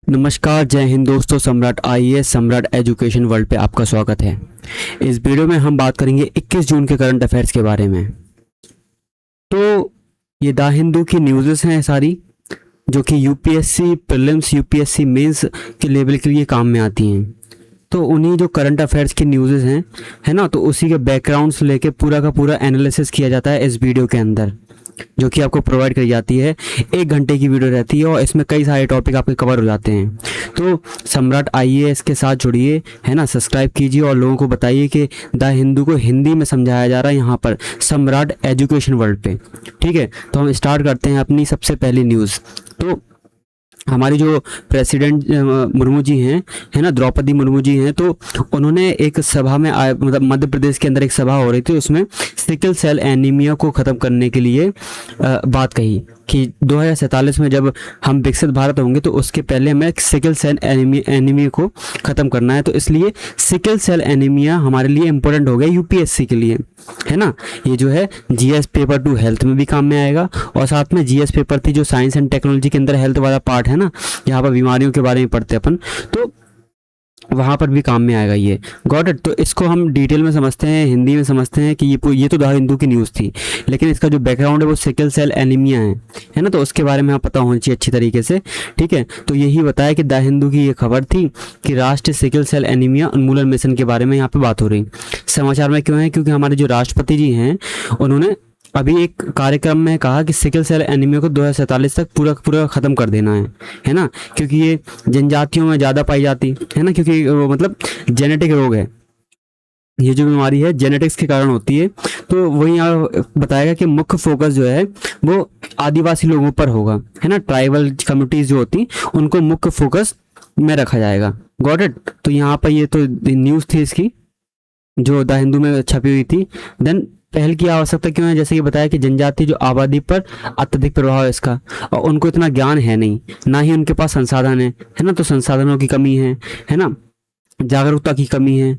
नमस्कार, जय हिंद दोस्तों। सम्राट आईएएस सम्राट एजुकेशन वर्ल्ड पे आपका स्वागत है। इस वीडियो में हम बात करेंगे 21 जून के करंट अफेयर्स के बारे में। तो ये द हिंदू की न्यूज़ेस हैं सारी, जो कि यूपीएससी प्रीलिम्स यूपीएससी मेंस के लेवल के लिए काम में आती हैं। तो उन्हीं जो करंट अफेयर्स की न्यूज़ेस हैं, है ना, तो उसी के बैकग्राउंड्स लेके पूरा का पूरा एनालिसिस किया जाता है इस वीडियो के अंदर, जो कि आपको प्रोवाइड करी जाती है। 1 घंटे की वीडियो रहती है और इसमें कई सारे टॉपिक आपके कवर हो जाते हैं। तो सम्राट आईएएस के साथ जुड़िए, है ना, सब्सक्राइब कीजिए और लोगों को बताइए कि द हिंदू को हिंदी में समझाया जा रहा है यहाँ पर सम्राट एजुकेशन वर्ल्ड पे। ठीक है, तो हम स्टार्ट करते हैं अपनी सबसे पहली न्यूज़। तो हमारी जो प्रेसिडेंट मुर्मू जी हैं, है ना, द्रौपदी मुर्मू जी हैं, तो उन्होंने एक सभा में मतलब मध्य प्रदेश के अंदर एक सभा हो रही थी, उसमें सिकल सेल एनीमिया को ख़त्म करने के लिए बात कही कि 2047 में जब हम विकसित भारत होंगे तो उसके पहले हमें सिकल सेल एनीमिया को ख़त्म करना है। तो इसलिए सिकल सेल एनीमिया हमारे लिए इम्पोर्टेंट हो गया यूपीएससी के लिए, है ना। ये जो है जीएस पेपर 2 हेल्थ में भी काम में आएगा, और साथ में जीएस पेपर 3 जो साइंस एंड टेक्नोलॉजी के अंदर हेल्थ वाला पार्ट है ना, यहाँ पर बीमारियों के बारे में पढ़ते हैं अपन, तो वहाँ पर भी काम में आएगा ये। Got it. तो इसको हम डिटेल में समझते हैं, हिंदी में समझते हैं कि ये तो द हिंदू की न्यूज़ थी, लेकिन इसका जो बैकग्राउंड है वो सिकल सेल एनीमिया है ना, तो उसके बारे में आप पता होना चाहिए अच्छी तरीके से। ठीक है, तो यही बताया कि द हिंदू की ये खबर थी कि राष्ट्रीय सिकल सेल एनीमिया उन्मूलन मिशन के बारे में यहाँ पे बात हो रही। समाचार में क्यों है? क्योंकि हमारे जो राष्ट्रपति जी हैं उन्होंने अभी एक कार्यक्रम में कहा कि सिकल सेल एनीमिया को 2047 तक पूरा ख़त्म कर देना है ना, क्योंकि ये जनजातियों में ज़्यादा पाई जाती है ना, क्योंकि वो मतलब जेनेटिक रोग है, ये जो बीमारी है जेनेटिक्स के कारण होती है। तो वही यहाँ बताएगा कि मुख्य फोकस जो है वो आदिवासी लोगों पर होगा, है ना, ट्राइबल कम्युनिटीज़ जो होती उनको मुख्य फोकस में रखा जाएगा। Got it. तो यहाँ पर ये तो न्यूज़ थी इसकी जो द हिंदू में छपी हुई थी। देन पहल की आवश्यकता क्यों है? जैसे कि बताया कि जनजाति जो आबादी पर अत्यधिक प्रभाव है इसका, और उनको इतना ज्ञान है नहीं, ना ही उनके पास संसाधन है ना, तो संसाधनों की कमी है ना, जागरूकता की कमी है,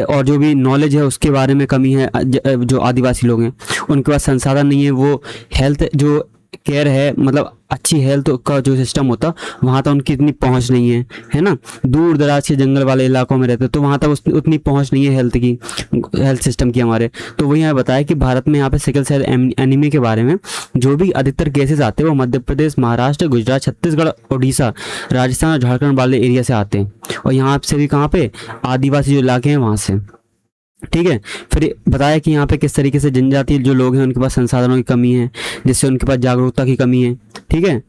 और जो भी नॉलेज है उसके बारे में कमी है। जो आदिवासी लोग हैं उनके पास संसाधन नहीं है, वो हेल्थ जो केयर है, मतलब अच्छी हेल्थ का जो सिस्टम होता वहाँ तक उनकी इतनी पहुँच नहीं है ना, दूर दराज के जंगल वाले इलाकों में रहते तो वहाँ तक उतनी पहुँच नहीं है हेल्थ सिस्टम की हमारे। तो वही यहाँ बताया कि भारत में यहाँ पे सिकल सेल एनीमिया के बारे में जो भी अधिकतर केसेस आते हैं वो मध्य प्रदेश, महाराष्ट्र, गुजरात, छत्तीसगढ़, उड़ीसा, राजस्थान और झारखंड वाले एरिया से आते हैं, और यहाँ से भी कहाँ पे आदिवासी जो इलाके हैं वहाँ से। ठीक है, फिर बताया कि यहाँ पे किस तरीके से जनजाति जो लोग हैं उनके पास संसाधनों की कमी है, जिससे उनके पास जागरूकता की कमी है। ठीक है,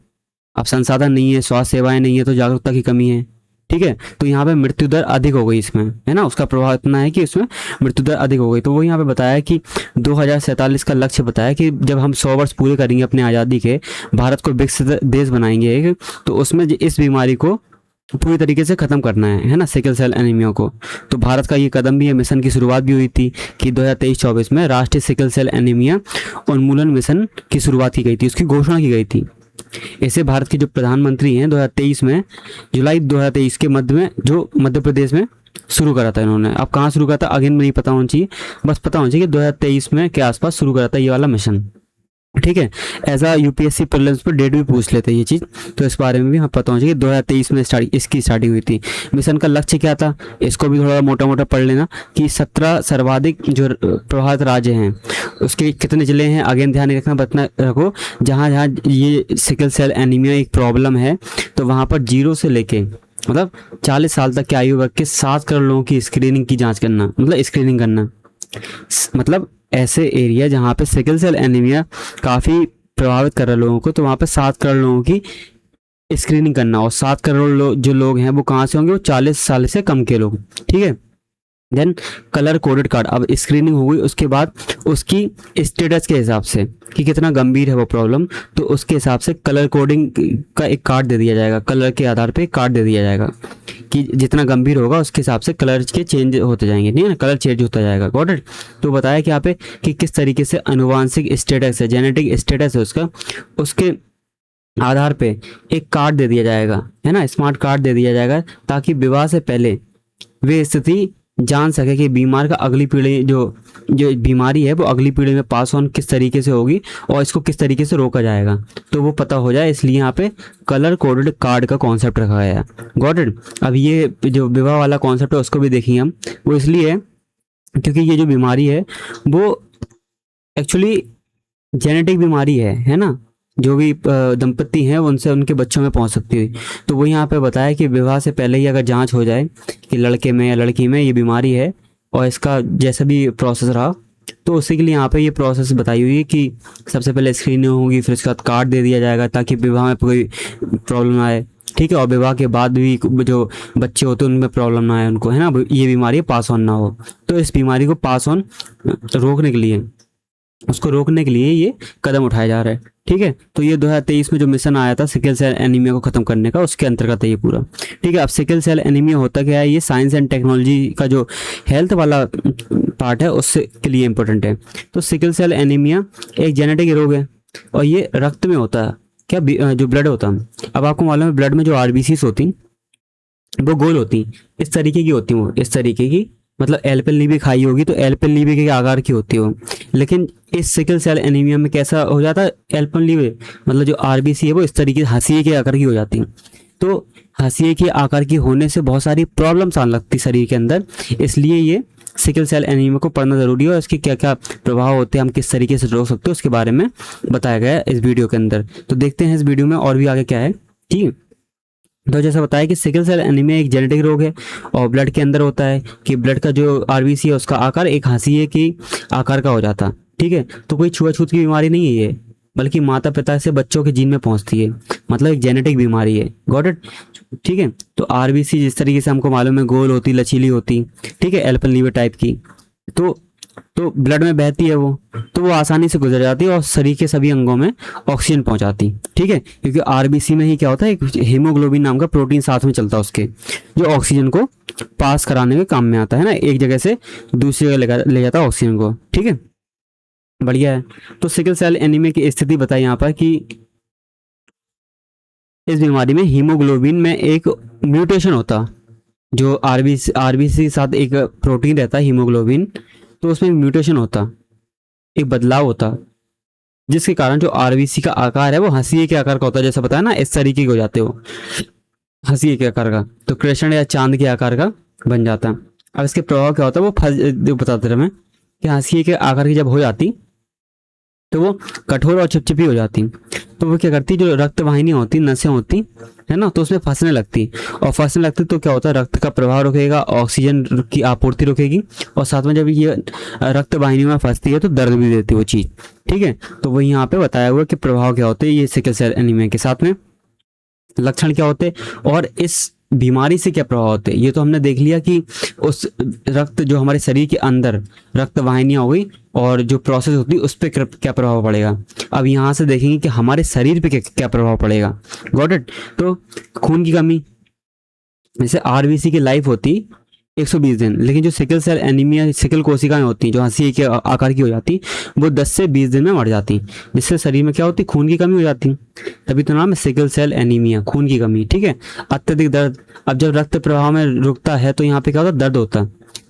अब संसाधन नहीं है, स्वास्थ्य सेवाएं नहीं है, तो जागरूकता की कमी है। ठीक है, तो यहाँ पे मृत्यु दर अधिक हो गई इसमें, है ना, उसका प्रभाव इतना है कि इसमें मृत्यु दर अधिक हो गई। तो वो यहाँ पे बताया कि 2047 का लक्ष्य बताया कि जब हम 100 वर्ष पूरे करेंगे अपनी आज़ादी के, भारत को विकसित देश बनाएंगे, तो उसमें इस बीमारी को पूरी तरीके से ख़त्म करना है ना, सिकल सेल एनीमिया को। तो भारत का ये कदम भी है, मिशन की शुरुआत भी हुई थी कि 2023-24 में राष्ट्रीय सिकल सेल एनीमिया उन्मूलन मिशन की शुरुआत की गई थी, उसकी घोषणा की गई थी। इसे भारत के जो प्रधानमंत्री हैं 2023 में, जुलाई 2023 के मध्य में जो मध्य प्रदेश में शुरू करा था इन्होंने। अब कहाँ शुरू करा था अगेन नहीं पता होना चाहिए, बस पता होना चाहिए कि 2023 में के आसपास शुरू करा था ये वाला मिशन। ठीक है, ऐसा यूपीएससी प्रीलिम्स पर डेट भी पूछ लेते हैं ये चीज़, तो इस बारे में भी हम पता होना चाहिए कि 2023 में इसकी स्टार्टिंग हुई थी। मिशन का लक्ष्य क्या था, इसको भी थोड़ा मोटा मोटा पढ़ लेना कि 17 सर्वाधिक जो प्रभावित राज्य हैं उसके कितने ज़िले हैं, अगेन ध्यान रखना, बतना रखो, जहाँ जहाँ ये सिकल सेल एनीमिया एक प्रॉब्लम है तो वहाँ पर 0 से लेके मतलब 40 साल तक के आयु वर्ग के 7 करोड़ लोगों की स्क्रीनिंग की जाँच करना, मतलब स्क्रीनिंग करना, मतलब ऐसे एरिया जहाँ पे सिकल सेल एनीमिया काफ़ी प्रभावित कर रहा है लोगों को, तो वहाँ पे 7 करोड़ लोगों की स्क्रीनिंग करना। और 7 करोड़ जो लोग हैं वो कहाँ से होंगे? वो 40 साल से कम के लोग। ठीक है, देन कलर कोडेड कार्ड, अब स्क्रीनिंग हो गई, उसके बाद उसकी स्टेटस के हिसाब से कि कितना गंभीर है वो प्रॉब्लम, तो उसके हिसाब से कलर कोडिंग का एक कार्ड दे दिया जाएगा, कलर के आधार पे कार्ड दे दिया जाएगा कि जितना गंभीर होगा उसके हिसाब से कलर के चेंज होते जाएंगे, नहीं है ना, कलर चेंज होता जाएगा। Got it. तो बताया कि यहाँ पे कि किस तरीके से अनुवांशिक स्टेटस है, जेनेटिक स्टेटस है उसका, उसके आधार पे एक कार्ड दे दिया जाएगा, है ना, स्मार्ट कार्ड दे दिया जाएगा, ताकि विवाह से पहले वे स्थिति जान सके कि बीमार का अगली पीढ़ी जो जो बीमारी है वो अगली पीढ़ी में पास ऑन किस तरीके से होगी और इसको किस तरीके से रोका जाएगा, तो वो पता हो जाए, इसलिए यहाँ पे कलर कोडेड कार्ड का कॉन्सेप्ट रखा गया है। Got it. अब ये जो विवाह वाला कॉन्सेप्ट है उसको भी देखेंगे हम। वो इसलिए है क्योंकि ये जो बीमारी है वो एक्चुअली जेनेटिक बीमारी है ना। जो भी दंपति हैं उनसे उनके बच्चों में पहुंच सकती है। तो वो यहाँ पे बताया कि विवाह से पहले ही अगर जांच हो जाए कि लड़के में या लड़की में ये बीमारी है और इसका जैसा भी प्रोसेस रहा, तो उसी के लिए यहाँ पे ये प्रोसेस बताई हुई है कि सबसे पहले स्क्रीनिंग होगी, फिर उसके बाद कार्ड दे दिया जाएगा ताकि विवाह में कोई प्रॉब्लम ना आए, ठीक है। और विवाह के बाद भी जो बच्चे होते हैं उनमें प्रॉब्लम ना आए उनको, है ना, ये बीमारी पास ऑन ना हो। तो इस बीमारी को पास ऑन रोकने के लिए, उसको रोकने के लिए ये कदम उठाया जा रहा है, ठीक है। तो ये 2023 में जो मिशन आया था सिकल सेल एनीमिया को खत्म करने का, उसके अंतर्गत है ये पूरा, ठीक है। अब सिकल सेल एनीमिया होता क्या है, ये साइंस एंड टेक्नोलॉजी का जो हेल्थ वाला पार्ट है उससे के लिए इंपॉर्टेंट है। तो सिकल सेल एनीमिया एक जेनेटिक रोग है और ये रक्त में होता है, क्या जो ब्लड होता है। अब आपको मालूम है ब्लड में जो आरबीसी होती वो गोल होती, इस तरीके की होती, वो इस तरीके की, मतलब एल्पेनलीबे खाई होगी तो एल्पेनलीबे के आकार की होती हो। लेकिन इस सिकल सेल एनीमिया में कैसा हो जाता है, एल्पेनलीबे मतलब जो आरबीसी है वो इस तरीके से हंसिए के आकार की हो जाती है। तो हंसिए के आकार की होने से बहुत सारी प्रॉब्लम्स आने लगती शरीर के अंदर, इसलिए ये सिकल सेल एनीमिया को पढ़ना जरूरी है और इसके क्या क्या प्रभाव होते हैं, हम किस तरीके से रोक सकते हैं, उसके बारे में बताया गया है इस वीडियो के अंदर। तो देखते हैं इस वीडियो में और भी आगे क्या है, ठीक है। तो जैसा बताया कि सिकल सेल एनीमिया एक जेनेटिक रोग है और ब्लड के अंदर होता है कि ब्लड का जो आरबीसी है उसका आकार एक हंसिए की आकार का हो जाता, ठीक है। तो कोई छुआछूत की बीमारी नहीं है ये, बल्कि माता पिता से बच्चों के जीन में पहुंचती है, मतलब एक जेनेटिक बीमारी है। गॉट इट, ठीक है। तो आरबीसी जिस तरीके से हमको मालूम है गोल होती, लचीली होती, ठीक है, एल्पेनलीबे टाइप की, तो ब्लड में बहती है वो, तो वो आसानी से गुजर जाती है और शरीर के सभी अंगों में ऑक्सीजन पहुंचाती, ठीक है। क्योंकि आरबीसी में ही क्या होता है, एक हीमोग्लोबिन नाम का प्रोटीन साथ में चलता है उसके, जो ऑक्सीजन को पास कराने के काम में आता है ना, एक जगह से दूसरी जगह ले जाता है ऑक्सीजन को, ठीक है, बढ़िया है। तो सिकल सेल एनीमिया की स्थिति बताई यहाँ पर कि इस बीमारी में हीमोग्लोबिन में एक म्यूटेशन होता, जो आरबीसी के साथ एक प्रोटीन रहता है हीमोग्लोबिन, तो उसमें म्यूटेशन होता, एक बदलाव होता, जिसके कारण जो आरबीसी का आकार है वो हंसिए के आकार का होता है, जैसा बताया ना, इस तरीके के हो जाते हो हंसिए के आकार का, तो कृष्ण या चांद के आकार का बन जाता। अब इसके प्रभाव क्या होता है वो बताते रहे मैं कि हंसिए के आकार की जब हो जाती तो वो कठोर और चिपचिपी हो जाती, तो वो क्या करती, जो रक्त वाहिनियां होती, नसें होती है ना, तो उसमें फंसने लगती, और फंसने लगती तो क्या होता है, रक्त का प्रवाह रुकेगा, ऑक्सीजन की आपूर्ति रुकेगी, और साथ में जब ये रक्त वाहिनियों में फंसती है तो दर्द भी देती है वो चीज़, ठीक है। तो वही यहाँ पे बताया हुआ कि प्रभाव क्या होते हैं ये सिकल सेल एनीमिया के, साथ में लक्षण क्या होते और इस बीमारी से क्या प्रभाव होते हैं, ये तो हमने देख लिया कि उस रक्त जो हमारे शरीर के अंदर रक्त वाहिनियां हो गई और जो प्रोसेस होती है उस पर क्या प्रभाव पड़ेगा। अब यहाँ से देखेंगे कि हमारे शरीर पे क्या प्रभाव पड़ेगा। Got it. तो खून की कमी, जैसे आरबीसी की लाइफ होती 120 दिन, लेकिन जो सिकल सेल एनीमिया सिकल कोशिकाएं होती जो हंसी के आकार की हो जाती वो 10 से 20 दिन में मर जाती, जिससे शरीर में क्या होती, खून की कमी हो जाती, तभी तो नाम है सिकल सेल एनीमिया, खून की कमी, ठीक है। अत्यधिक दर्द, अब जब रक्त प्रवाह में रुकता है तो यहाँ पे क्या होता है, दर्द होता,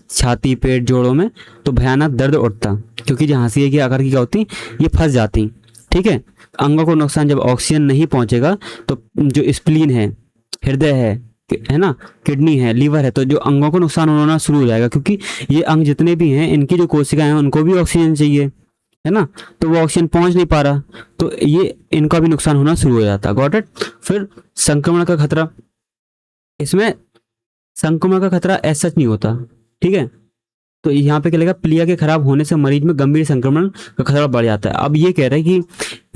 छाती पेट जोड़ों में तो भयानक दर्द उठता, क्योंकि जो हंसी के आकार की क्या होती ये फंस जाती, ठीक है। अंगों को नुकसान, जब ऑक्सीजन नहीं पहुंचेगा तो जो स्प्लीन है, हृदय है ना, किडनी है, लीवर है, तो जो अंगों को नुकसान होना शुरू हो जाएगा, क्योंकि ये अंग जितने भी हैं इनकी जो कोशिकाएं हैं उनको भी ऑक्सीजन चाहिए, है ना, तो वो ऑक्सीजन पहुंच नहीं पा रहा, तो ये इनका भी नुकसान होना शुरू हो जाता। Got it. फिर संक्रमण का खतरा, इसमें संक्रमण का खतरा ऐसा नहीं होता, ठीक है। तो यहाँ पे क्या लगेगा, प्लीहा के खराब होने से मरीज में गंभीर संक्रमण का खतरा बढ़ जाता है। अब ये कह रहे हैं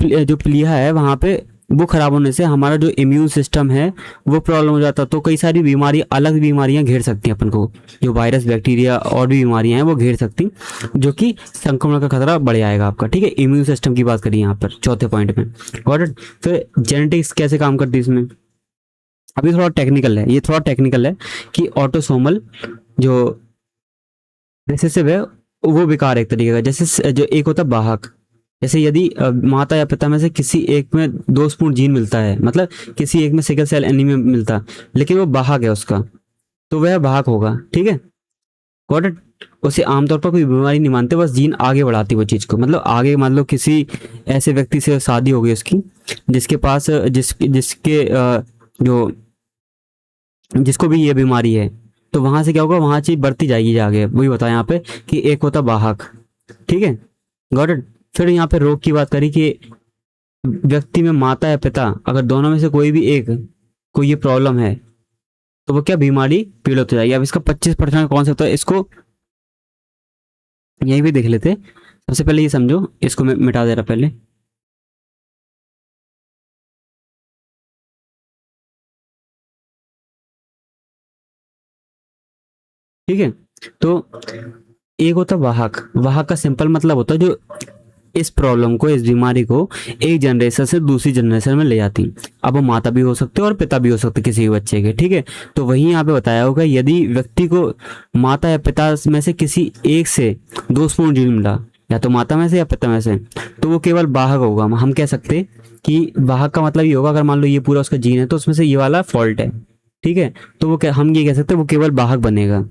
कि जो प्लीहा है वहाँ पे वो खराब होने से हमारा जो इम्यून सिस्टम है वो प्रॉब्लम हो जाता है, तो कई सारी बीमारी, अलग बीमारियां घेर सकती हैं अपन को, जो वायरस बैक्टीरिया और भी बीमारियां हैं वो घेर सकती, जो कि संक्रमण का खतरा बढ़ जाएगा आपका, ठीक है। इम्यून सिस्टम की बात करिए यहाँ पर चौथे पॉइंट में। Got it. फिर जेनेटिक्स कैसे काम करती है इसमें, अभी थोड़ा टेक्निकल है, ये थोड़ा टेक्निकल है कि ऑटोसोमल जो रिसेसिव है वो विकार एक तरीके का, जैसे जो एक होता है वाहक, जैसे यदि माता या पिता में से किसी एक में दोषपूर्ण जीन मिलता है, मतलब किसी एक में सिकल सेल एनीमिया मिलता, लेकिन वो वाहक है उसका, तो वह वाहक होगा, ठीक है। Got it. उसे आमतौर पर कोई बीमारी नहीं मानते, बस जीन आगे बढ़ाती वो चीज़ को। मतलब आगे मान लो किसी ऐसे व्यक्ति से शादी हो गई उसकी, जिसके पास जिसके जो जिसको भी ये बीमारी है, तो वहां से क्या होगा, वहां चीज बढ़ती जाएगी आगे। वही बताया यहाँ पे कि एक होता वाहक, ठीक है, गॉट इट। फिर यहाँ पे रोग की बात करी कि व्यक्ति में माता या पिता अगर दोनों में से कोई भी एक को ये प्रॉब्लम है तो वो क्या बीमारी पीड़ित हो जाएगी। अब इसका 25% का कॉन्सेप्ट है, इसको यही भी देख लेते। सबसे पहले ये समझो, इसको मैं मिटा दे रहा पहले। ठीक है, तो एक होता वाहक। वाहक का सिंपल मतलब होता है जो इस प्रॉब्लम को, इस बीमारी को एक जनरेशन से दूसरी जनरेशन में ले जाती। अब वो माता भी हो सकते हैं और पिता भी हो सकते किसी भी बच्चे के, ठीक है। तो वही यहाँ पे बताया होगा, यदि व्यक्ति को माता या पिता में से किसी एक से दोषपूर्ण जीन मिला, या तो माता में से या पिता में से, तो वो केवल वाहक होगा। हम कह सकते कि वाहक का मतलब ये होगा, अगर मान लो ये पूरा उसका जीन है तो उसमें से ये वाला फॉल्ट है, ठीक है, तो वो क्या, हम ये कह सकते हैं वो केवल वाहक बनेगा।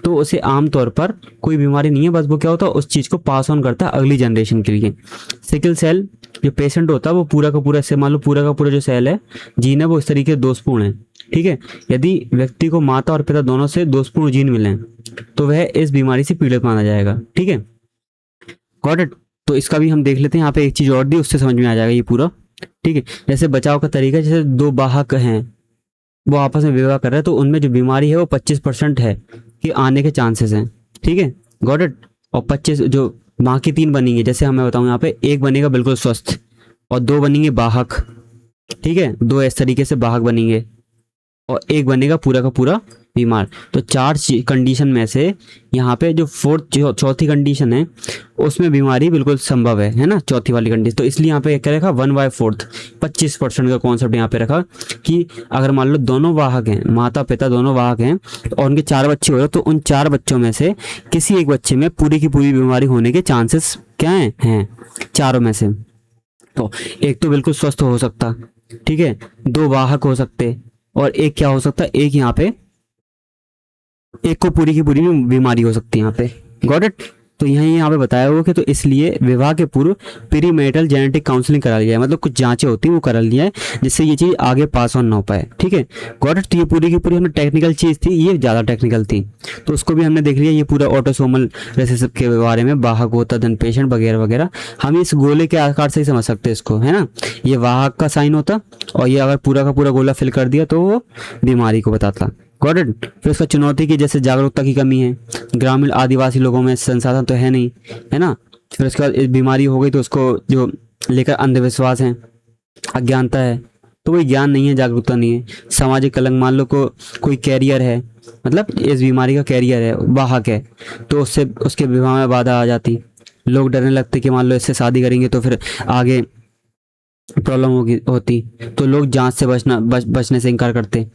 तो उसे आमतौर पर कोई बीमारी नहीं है, बस वो क्या होता है उस चीज को पास ऑन करता है अगली जनरेशन के लिए। सिकल सेल जो पेशेंट होता है वो पूरा का पूरा, इससे मान लो पूरा का पूरा जो सेल है, जीन है, वो इस तरीके से दोषपूर्ण है, ठीक है। यदि व्यक्ति को माता और पिता दोनों से दोषपूर्ण जीन मिले तो वह इस बीमारी से पीड़ित माना जाएगा, ठीक है, गॉट इट। तो इसका भी हम देख लेते हैं, यहाँ पे एक चीज और दी, उससे समझ में आ जाएगा ये पूरा, ठीक है। जैसे बचाव का तरीका, जैसे दो वाहक हैं वो आपस में विवाह कर रहे हैं, तो उनमें जो बीमारी है वो 25% है कि आने के चांसेस हैं, ठीक है, गॉट इट। और 25 जो बाकी 3 बनेंगे, जैसे हमें बताऊं यहाँ पे, एक बनेगा बिल्कुल स्वस्थ और 2 बनेंगे वाहक, ठीक है, 2 इस तरीके से वाहक बनेंगे और एक बनेगा पूरा का पूरा बीमार। तो 4 कंडीशन में से यहाँ पे जो चौथी कंडीशन है उसमें बीमारी बिल्कुल संभव है ना, चौथी वाली कंडीशन। तो इसलिए यहाँ पे क्या रखा, 1/4, 25% का कॉन्सेप्ट यहाँ पे रखा कि अगर मान लो दोनों वाहक हैं, माता पिता दोनों वाहक हैं और उनके 4 बच्चे हो रहे, तो उन 4 बच्चों में से किसी एक बच्चे में पूरी की पूरी बीमारी होने के चांसेस क्या हैं, चारों में से। तो एक तो बिल्कुल स्वस्थ हो सकता, ठीक है, 2 वाहक हो सकते, और एक क्या हो सकता है, एक यहाँ पे एक को पूरी की पूरी बीमारी हो सकती है यहाँ पे, गॉट इट। तो यहाँ पे बताया हुआ कि तो इसलिए विवाह के पूर्व प्रीमैरिटल जेनेटिक काउंसलिंग करा लिया है, मतलब कुछ जांचें होती है वो करा लिया है जिससे ये चीज आगे पास ऑन ना हो पाए, ठीक है, गॉट इट। तो ये पूरी की पूरी हमने टेक्निकल चीज थी, ये ज्यादा टेक्निकल थी, तो उसको भी हमने देख लिया। ये पूरा ऑटोसोमल रिसेसिव के बारे में, वाहक होता धन पेशेंट वगैरह वगैरह, हम इस गोले के आकार से ही समझ सकते हैं इसको, है ना। ये वाहक का साइन होता और ये अगर पूरा का पूरा गोला फिल कर दिया तो वो बीमारी को बताता, गॉट इट। फिर उसका चुनौती की, जैसे जागरूकता की कमी है, ग्रामीण आदिवासी लोगों में संसाधन तो है नहीं, है ना। फिर उसके बाद बीमारी हो गई तो उसको जो लेकर अंधविश्वास है, अज्ञानता है, तो कोई ज्ञान नहीं है, जागरूकता नहीं है। सामाजिक कलंक, मान लो कोई कैरियर है, मतलब इस बीमारी का कैरियर है, वाहक है, तो उससे उसके विवाह में बाधा आ जाती। लोग डरने लगते कि मान लो इससे शादी करेंगे तो फिर आगे प्रॉब्लम होती, तो लोग जांच से बचने से इनकार करते,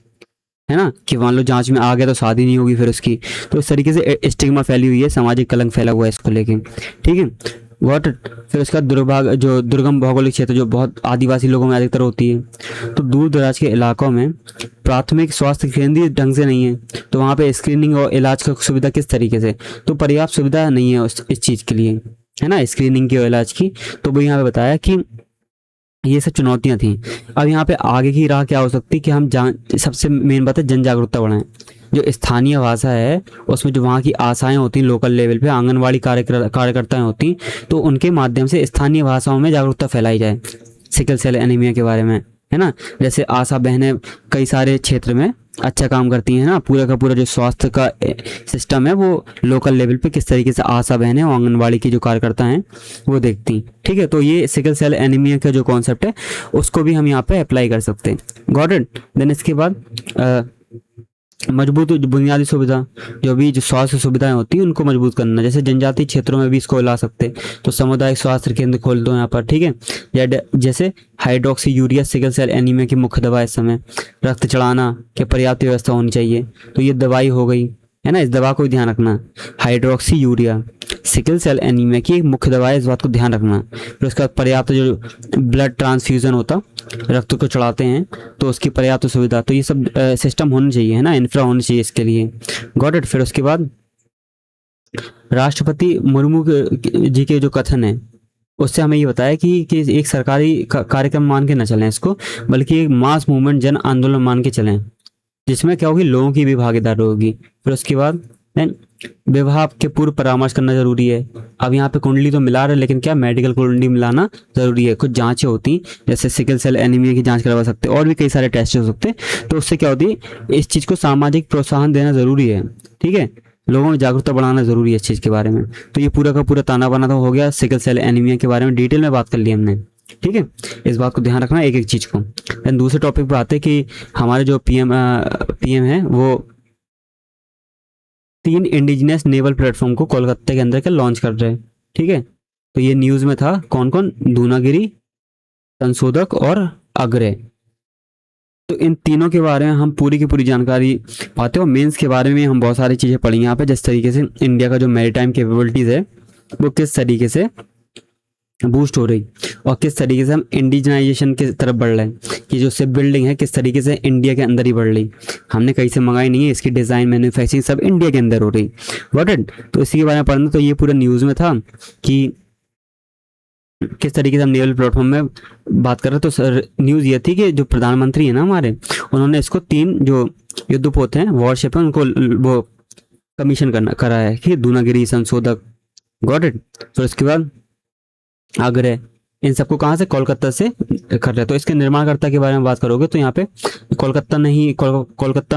है ना, कि मान लो जांच में आ गया तो शादी नहीं होगी फिर उसकी। तो इस तरीके से स्टिग्मा फैली हुई है, सामाजिक कलंक फैला हुआ है इसको लेके, ठीक है, गॉट इट। फिर उसका दुर्गम भौगोलिक क्षेत्र जो बहुत आदिवासी लोगों में अधिकतर होती है, तो दूर दराज के इलाकों में प्राथमिक स्वास्थ्य केंद्र ढंग से नहीं है, तो वहाँ पे स्क्रीनिंग और इलाज का सुविधा किस तरीके से, तो पर्याप्त सुविधा नहीं है इस चीज़ के लिए, है ना, स्क्रीनिंग की और इलाज की। तो वो यहाँ पे बताया कि ये सब चुनौतियां थी। अब यहाँ पे आगे की राह क्या हो सकती है कि हम सबसे मेन बात है जन जागरूकता बढ़ाएं। जो स्थानीय भाषा है उसमें जो वहाँ की आशाएं होती हैं, लोकल लेवल पे आंगनवाड़ी कार्यकर्ताएं होती हैं, तो उनके माध्यम से स्थानीय भाषाओं में जागरूकता फैलाई जाए सिकल सेल एनीमिया के बारे में, है ना। जैसे आशा बहनें कई सारे क्षेत्र में अच्छा काम करती हैं ना, पूरा का पूरा जो स्वास्थ्य का सिस्टम है वो लोकल लेवल पे किस तरीके से आशा बहनें और आंगनवाड़ी की जो कार्यकर्ता हैं वो देखती, ठीक है। तो ये सिकल सेल एनीमिया का जो कॉन्सेप्ट है उसको भी हम यहाँ पे अप्लाई कर सकते हैं, गॉट इट। देन इसके बाद मजबूत बुनियादी सुविधा, जो स्वास्थ्य सुविधाएं होती हैं उनको मजबूत करना, जैसे जनजातीय क्षेत्रों में भी इसको ला सकते, तो सामुदायिक स्वास्थ्य केंद्र खोल दो यहाँ पर, ठीक है। जैसे hydroxyurea sickle cell anaemia की मुख्य दवा इस समय, रक्त चढ़ाना की पर्याप्त व्यवस्था होनी चाहिए, तो ये दवाई हो गई, है ना, इस दवा को ध्यान रखना। Hydroxyurea sickle cell anaemia की एक मुख्य दवा है, इस बात को ध्यान रखना। फिर उसका पर्याप्त जो ब्लड ट्रांसफ्यूजन होता, रक्त को चढ़ाते हैं तो उसकी पर्याप्त सुविधा, तो ये सब सिस्टम होना चाहिए, है ना, इंफ्रा होना चाहिए इसके लिए, गॉट इट। फिर उसके बाद राष्ट्रपति मुर्मू जी के जो कथन है उससे हमें ये बताया कि एक सरकारी कार्यक्रम मान के न चलें इसको, बल्कि एक मास मूवमेंट, जन आंदोलन मान के चलें, जिसमें क्या होगी, लोगों की भी भागीदारी होगी। फिर उसके बाद विवाह के पूर्व परामर्श करना जरूरी है। अब यहाँ पे कुंडली तो मिला रहे, लेकिन क्या मेडिकल कुंडली मिलाना जरूरी है। कुछ जांचें होती, जैसे सिकल सेल एनीमिया की जांच करवा सकते हैं, और भी कई सारे टेस्ट हो सकते हैं। तो उससे क्या होती है, इस चीज को सामाजिक प्रोत्साहन देना जरूरी है। ठीक है, लोगों में जागरूकता बढ़ाना जरूरी है इस चीज के बारे में। तो ये पूरा का पूरा ताना बाना तो हो गया, सिकल सेल एनीमिया के बारे में डिटेल में बात कर ली हमने। ठीक है, इस बात को ध्यान रखना एक एक चीज को। देन दूसरे टॉपिक पे आते हैं कि हमारे जो पीएम है वो 3 इंडिजिनियस नेवल प्लेटफॉर्म को कोलकाता के अंदर के लॉन्च कर रहे हैं। ठीक है, तो ये न्यूज में था, कौन कौन, दूनागिरी, संशोधक और अग्रे। तो इन तीनों के बारे में हम पूरी की पूरी जानकारी पाते हैं। और मेंस के बारे में हम बहुत सारी चीज़ें पढ़ी यहाँ पे, जिस तरीके से इंडिया का जो मैरीटाइम कैपेबिलिटीज़ है वो किस तरीके से बूस्ट हो रही, और किस तरीके से हम इंडिजनाइजेशन की तरफ बढ़ रहे हैं, कि जो शिप बिल्डिंग है किस तरीके से इंडिया के अंदर ही बढ़ रही। हमने कहीं से मंगाई नहीं है, इसकी डिज़ाइन, मैन्युफैक्चरिंग सब इंडिया के अंदर हो रही। Got it. तो इसी के बारे में पढ़ना। तो ये पूरा न्यूज़ में था कि किस तरीके से हम नेवल प्लेटफॉर्म में बात कर रहे हैं। तो सर न्यूज़ ये थी कि जो प्रधानमंत्री है ना हमारे, उन्होंने इसको 3 जो युद्धपोत हैं, वॉरशिप है, उनको वो कमीशन करा है, कि दूनागिरी, संशोधक। Got it. तो इसके बाद आगरा, इन सबको कहाँ से, कोलकाता से कर रहे हैं। तो इसके निर्माणकर्ता के बारे में बात करोगे तो यहाँ पे कोलकाता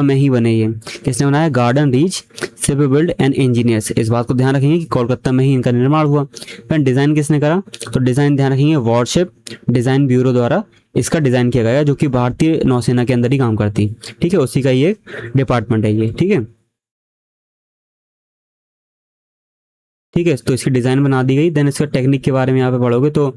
में ही बने। ये किसने बनाया, garden reach ship build and engineers. इस बात को ध्यान रखेंगे कि कोलकाता में ही इनका निर्माण हुआ। फिर डिज़ाइन किसने करा, तो डिज़ाइन ध्यान रखेंगे वॉरशिप डिज़ाइन ब्यूरो द्वारा इसका डिज़ाइन किया गया, जो कि भारतीय नौसेना के अंदर ही काम करती। ठीक है, उसी का ये डिपार्टमेंट है ये। ठीक है, ठीक है। तो इसकी डिज़ाइन बना दी गई। देन इसका टेक्निक के बारे में यहाँ पे पढ़ोगे तो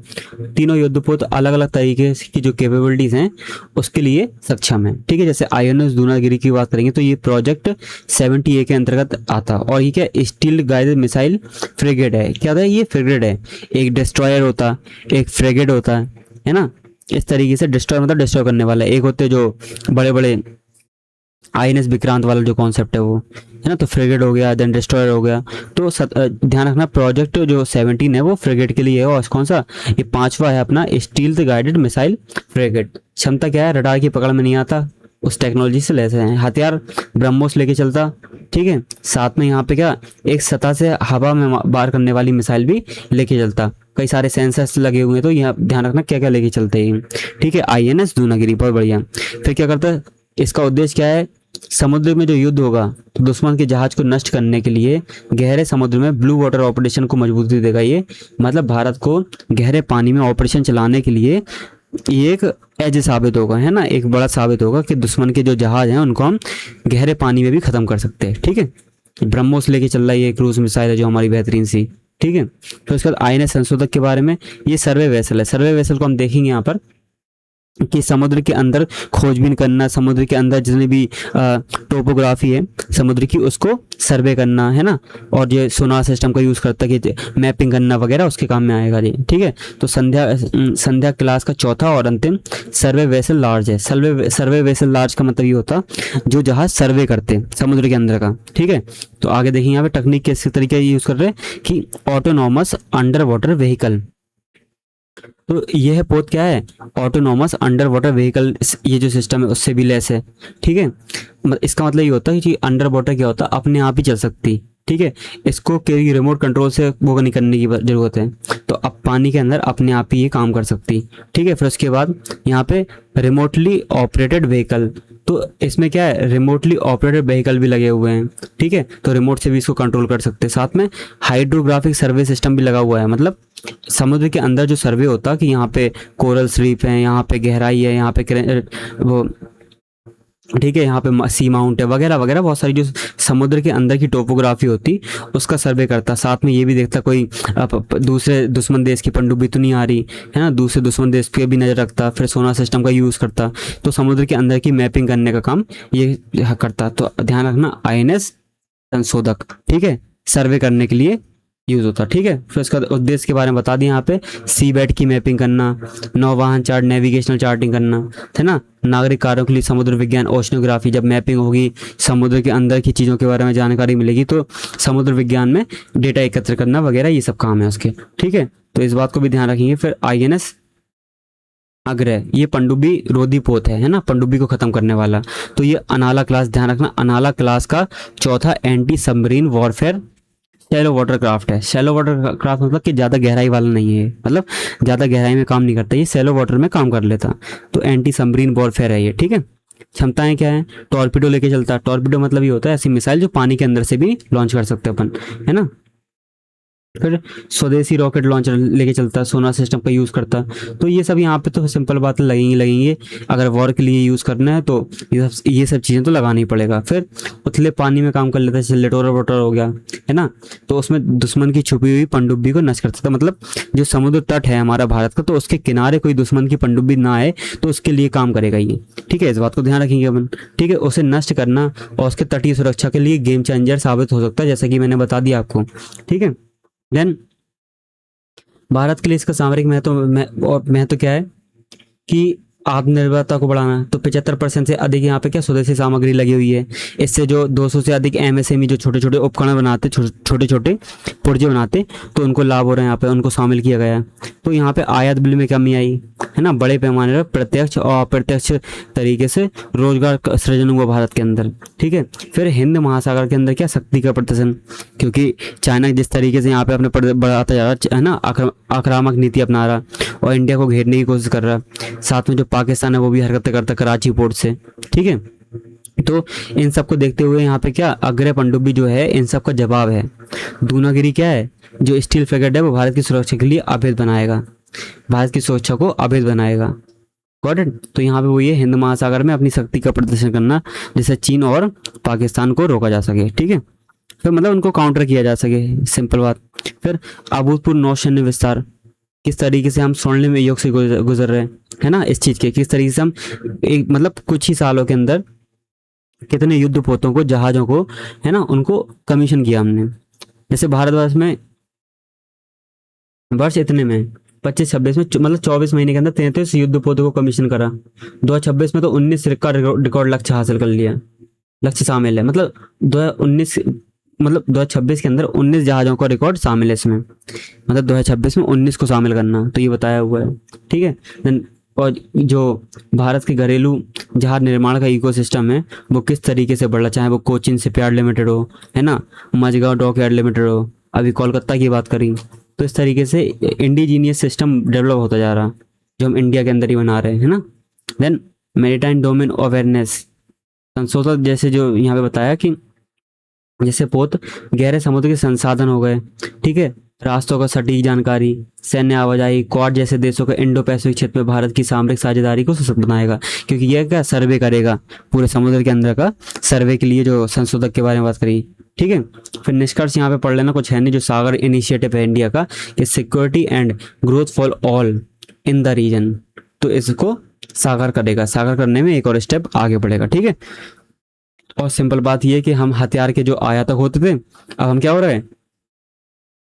तीनों युद्धपोत अलग अलग तरीके की जो कैपेबिलिटीज़ हैं उसके लिए सक्षम है। ठीक है, जैसे आईएनएस दूनागिरी की बात करेंगे तो ये प्रोजेक्ट 70A के अंतर्गत आता, और ये क्या, स्टील गाइडेड मिसाइल फ्रिगेट है। क्या था ये, फ्रिगेट है। एक डिस्ट्रॉयर होता, एक फ्रिगेट होता है ना। इस तरीके से डिस्ट्रॉयर मतलब डिस्ट्रॉय करने वाला, एक होते जो बड़े बड़े आईएनएस विक्रांत वाला जो कॉन्सेप्ट है वो है ना। तो फ्रिगेट हो गया, देन डिस्ट्रॉयर हो गया। तो ध्यान रखना, प्रोजेक्ट जो 17 है वो फ्रिगेट के लिए है। और कौन सा, ये 5वां है अपना, स्टील गाइडेड मिसाइल फ्रिगेट। क्षमता क्या है, रडार की पकड़ में नहीं आता, उस टेक्नोलॉजी से लेते हैं। हथियार ब्रह्मोस लेके चलता। ठीक है, साथ में यहाँ पे क्या, एक सतह से हवा में बार करने वाली मिसाइल भी लेके चलता। कई सारे सेंसर्स लगे हुए हैं, तो यहाँ ध्यान रखना क्या क्या लेके चलते हैं। ठीक है, आईएनएस दूनागिरी, बहुत बढ़िया। फिर क्या करता है, इसका उद्देश्य क्या है, समुद्र में जो युद्ध होगा तो दुश्मन के जहाज को नष्ट करने के लिए गहरे समुद्र में ब्लू वाटर ऑपरेशन को मजबूती देगा। ये मतलब भारत को गहरे पानी में ऑपरेशन चलाने के लिए ये एक एज साबित होगा, है ना, एक बड़ा साबित होगा कि दुश्मन के जो जहाज हैं उनको हम गहरे पानी में भी खत्म कर सकते हैं। ठीक है, ब्रह्मोस लेके चल रहा है, ये क्रूज मिसाइल है जो हमारी बेहतरीन सी। ठीक है, तो इसके बाद आईएनएस संशोधक के बारे में, ये सर्वे वेसल है। सर्वे वेसल को हम देखेंगे यहाँ पर कि समुद्र के अंदर खोजबीन करना, समुद्र के अंदर जितनी भी टोपोग्राफी है समुद्र की उसको सर्वे करना, है ना। और जो सोनार सिस्टम का यूज़ करता है कि मैपिंग करना वगैरह, उसके काम में आएगा ये। ठीक है, तो संध्या क्लास का चौथा और अंतिम सर्वे वेसल लार्ज है। सर्वे वेसल लार्ज का मतलब ये होता जो जहाज सर्वे करते हैं समुद्र के अंदर का। ठीक है, तो आगे देखिए यहाँ पे टेक्निक किस तरीके यूज़ कर रहे हैं कि ऑटोनॉमस अंडर वाटर व्हीकल। तो यह पोत क्या है, ऑटोनॉमस अंडर वाटर व्हीकल। ये जो सिस्टम है उससे भी लेस है। ठीक है, इसका मतलब ये होता है कि अंडर वाटर क्या होता है, अपने आप ही चल सकती। ठीक है, इसको कोई रिमोट कंट्रोल से वो नहीं करने की जरूरत है, तो अब पानी के अंदर अपने आप ही ये काम कर सकती। ठीक है, फिर उसके बाद यहाँ पे रिमोटली ऑपरेटेड व्हीकल, तो इसमें क्या है, रिमोटली ऑपरेटेड व्हीकल भी लगे हुए हैं। ठीक है, तो रिमोट से भी इसको कंट्रोल कर सकते हैं। साथ में हाइड्रोग्राफिक सर्वे सिस्टम भी लगा हुआ है, मतलब समुद्र के अंदर जो सर्वे होता कि यहाँ पे कोरल रीफ है, यहाँ पे गहराई है, यहाँ पे वो, ठीक है, यहाँ पे सी माउंट है वगैरह वगैरह, बहुत सारी जो समुद्र के अंदर की टोपोग्राफी होती उसका सर्वे करता। साथ में ये भी देखता कोई दूसरे दुश्मन देश की पनडुब्बी तो नहीं आ रही, है ना, दूसरे दुश्मन देश पे भी नज़र रखता। फिर सोनार सिस्टम का यूज़ करता, तो समुद्र के अंदर की मैपिंग करने का काम ये करता। तो ध्यान रखना, आईएनएस संशोधक, ठीक है, सर्वे करने के लिए यूज़ होता है। ठीक है, फिर इसका उद्देश्य के बारे में बता दिया यहाँ पे, सी बैट की मैपिंग करना, नौवाहन चार्ट, नेविगेशनल चार्टिंग करना, है ना, नागरिक कार्यों के लिए समुद्र विज्ञान, ओशनोग्राफी, जब मैपिंग होगी समुद्र के अंदर की चीज़ों के बारे में जानकारी मिलेगी तो समुद्र विज्ञान में डेटा एकत्र करना वगैरह, ये सब काम है उसके। ठीक है, तो इस बात को भी ध्यान रखेंगे। फिर INS अग्रय, ये पनडुब्बी रोधी पोत है ना, पनडुब्बी को खत्म करने वाला। तो ये अनाला क्लास, ध्यान रखना, अनाला क्लास का चौथा anti submarine warfare shallow water craft है। शैलो वाटर क्राफ्ट मतलब कि ज़्यादा गहराई वाला नहीं है, मतलब ज़्यादा गहराई में काम नहीं करता, ये शैलो वाटर में काम कर लेता। तो एंटी सबमरीन वॉरफेयर है ये। ठीक है, क्षमताएं क्या है, टॉर्पीडो लेके चलता है। टॉर्पीडो मतलब ये होता है ऐसी मिसाइल जो पानी के अंदर से भी लॉन्च कर सकते हैं अपन, है ना। फिर स्वदेशी रॉकेट लॉन्चर लेके चलता है, सोनार सिस्टम का यूज़ करता है। तो ये सब यहाँ पे तो सिंपल बात लगेंगे अगर वॉर के लिए यूज़ करना है तो ये सब चीज़ें तो लगाना ही पड़ेगा। फिर उथले पानी में काम कर लेता है, जैसे लिटोरल वाटर हो गया, है ना। तो उसमें दुश्मन की छुपी हुई पनडुब्बी को नष्ट कर सकता है, मतलब जो समुद्र तट है हमारा भारत का, तो उसके किनारे कोई दुश्मन की पनडुब्बी ना आए तो उसके लिए काम करेगा ये। ठीक है, इस बात को ध्यान रखेंगे अपन। ठीक है, उसे नष्ट करना और उसके तटीय सुरक्षा के लिए गेम चेंजर साबित हो सकता है, जैसा कि मैंने बता दिया आपको। ठीक है, देन भारत के लिए इसका सामरिक महत्व क्या है कि आत्मनिर्भरता को बढ़ाना। तो 75% से अधिक यहाँ पे क्या स्वदेशी सामग्री लगी हुई है। इससे जो 200 से अधिक MSME जो छोटे छोटे उपकरण बनाते, छोटे छोटे पुर्जे बनाते, तो उनको लाभ हो रहे हैं, यहाँ पे उनको शामिल किया गया है। तो यहाँ पे आयात बिल में कमी आई, है ना, बड़े पैमाने पर प्रत्यक्ष और अप्रत्यक्ष तरीके से रोजगार सृजन हुआ भारत के अंदर। ठीक है, फिर हिंद महासागर के अंदर क्या शक्ति का प्रदर्शन, क्योंकि चाइना जिस तरीके से यहाँ पे अपने बढ़ाता जा रहा है ना, आक्रामक नीति अपना रहा और इंडिया को घेरने की कोशिश कर रहा। साथ में जो पाकिस्तान है वो भी हरकतें करता कराची पोर्ट से। ठीक है, तो इन सब को देखते हुए यहाँ पे क्या अग्रय पनडुब्बी जो है इन सब का जवाब है। दूनागिरी क्या है, जो स्टील फ्रिगेट है वो भारत की सुरक्षा के लिए अवैध बनाएगा, भारत की सुरक्षा को अवैध बनाएगा। Got it. तो यहाँ पे वो ये हिंद महासागर में अपनी शक्ति का प्रदर्शन करना, जिससे चीन और पाकिस्तान को रोका जा सके। ठीक है, फिर मतलब उनको काउंटर किया जा सके, सिंपल बात। फिर अभूतपूर्व नौसैन्य विस्तार, किस तरीके से हम स्वर्णिम युग से गुजर रहे हैं, है ना, इस चीज़ के किस तरीके से हम एक मतलब कुछ ही सालों के अंदर कितने युद्ध पोतों को, जहाज़ों को, है ना, उनको कमीशन किया हमने। जैसे भारतवर्ष में वर्ष इतने में 25-26 में मतलब 24 महीने के अंदर 33 युद्ध पोतों को कमीशन करा। 2026 में तो 19 का रिकॉर्ड लक्ष्य हासिल कर लिया, लक्ष्य शामिल है। मतलब 2026 के अंदर 19 जहाज़ों का रिकॉर्ड शामिल है इसमें, मतलब 2026 में 19 को शामिल करना, तो ये बताया हुआ है। ठीक है, देन और जो भारत के घरेलू जहाज निर्माण का इकोसिस्टम है वो किस तरीके से बढ़ रहा, चाहे वो कोचिन शिपयार्ड लिमिटेड हो, है ना, मझगांव डॉकयार्ड लिमिटेड हो, अभी कोलकाता की बात करी, तो इस तरीके से इंडिजीनियस सिस्टम डेवलप होता जा रहा जो हम इंडिया के अंदर ही बना रहे हैं, है ना। देन मैरीटाइम डोमेन अवेयरनेस संशोधन, जैसे जो यहाँ पे बताया कि जैसे पोत गहरे समुद्र के संसाधन हो गए। ठीक है, रास्तों का सटीक जानकारी, सैन्य आवाजाही, क्वाड जैसे देशों का इंडो पैसिफिक क्षेत्र में भारत की सामरिक साझेदारी को सशक्त बनाएगा, क्योंकि यह क्या सर्वे करेगा पूरे समुद्र के अंदर का सर्वे के लिए, जो संशोधक के बारे में बात करी। ठीक है, फिर निष्कर्ष यहाँ पे पढ़ लेना, कुछ है नहीं, जो सागर इनिशिएटिव है इंडिया का कि security and growth for all in the region, तो इसको साकार करेगा, साकार करने में एक और स्टेप आगे बढ़ेगा। ठीक है, और सिंपल बात यह है कि हम हथियार के जो आयातक होते थे, अब हम क्या हो रहे हैं,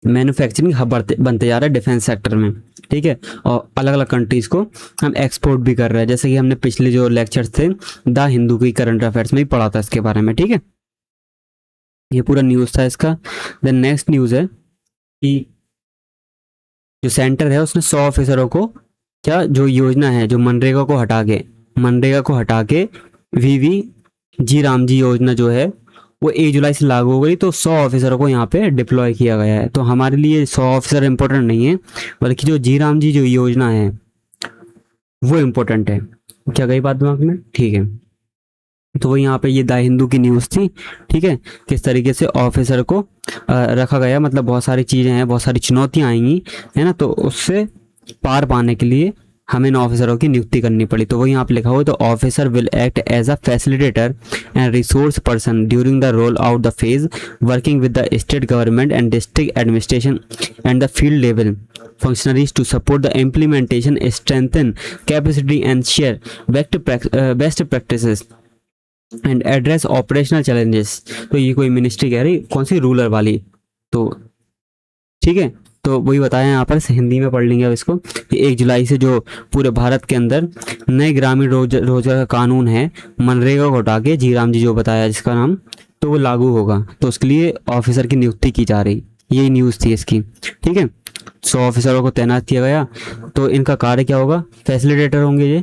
मैन्युफैक्चरिंग हब बनते जा रहा है डिफेंस सेक्टर में। ठीक है, और अलग अलग कंट्रीज को हम एक्सपोर्ट भी कर रहे हैं, जैसे कि हमने पिछले जो लेक्चर्स थे द हिंदू की करंट अफेयर्स में भी पढ़ा था इसके बारे में। ठीक है, ये पूरा न्यूज़ था इसका। देन नेक्स्ट न्यूज़ है कि जो सेंटर है उसने 100 ऑफिसरों को क्या, जो योजना है, जो मनरेगा को हटा के VVG रामजी योजना जो है वो 1 जुलाई से लागू हो गई, तो 100 ऑफिसरों को यहाँ पे डिप्लॉय किया गया है। तो हमारे लिए 100 ऑफिसर इंपॉर्टेंट नहीं है, बल्कि जो जी राम जी जो योजना है वो इम्पोर्टेंट है। क्या गई बात दिमाग में? ठीक है, तो वो यहाँ पे ये द हिंदू की न्यूज़ थी। ठीक है, किस तरीके से ऑफिसर को रखा गया, मतलब बहुत सारी चीज़ें हैं, बहुत सारी चुनौतियाँ आएंगी, है ना, तो उससे पार पाने के लिए हमें इन ऑफिसरों की नियुक्ति करनी पड़ी। तो वो यहाँ पे लिखा हुआ है, तो officer will act as a facilitator and resource person during the roll out the phase, working with the state government and district administration and the field level functionaries to support the implementation, strengthen capacity and share best practices and address operational challenges। तो ये कोई ministry कह रही, कौन सी, rural वाली, तो ठीक है। तो वही बताया यहाँ पर, हिंदी में पढ़ लेंगे अब इसको, कि 1 जुलाई से जो पूरे भारत के अंदर नए ग्रामीण रोजगार का कानून है, मनरेगा को हटा के, जी राम जी जो बताया जिसका नाम, तो वो लागू होगा। तो उसके लिए ऑफिसर की नियुक्ति की जा रही, यही न्यूज़ थी इसकी। ठीक है, 100 ऑफिसरों को तैनात किया गया। तो इनका कार्य क्या होगा, फैसिलिटेटर होंगे ये,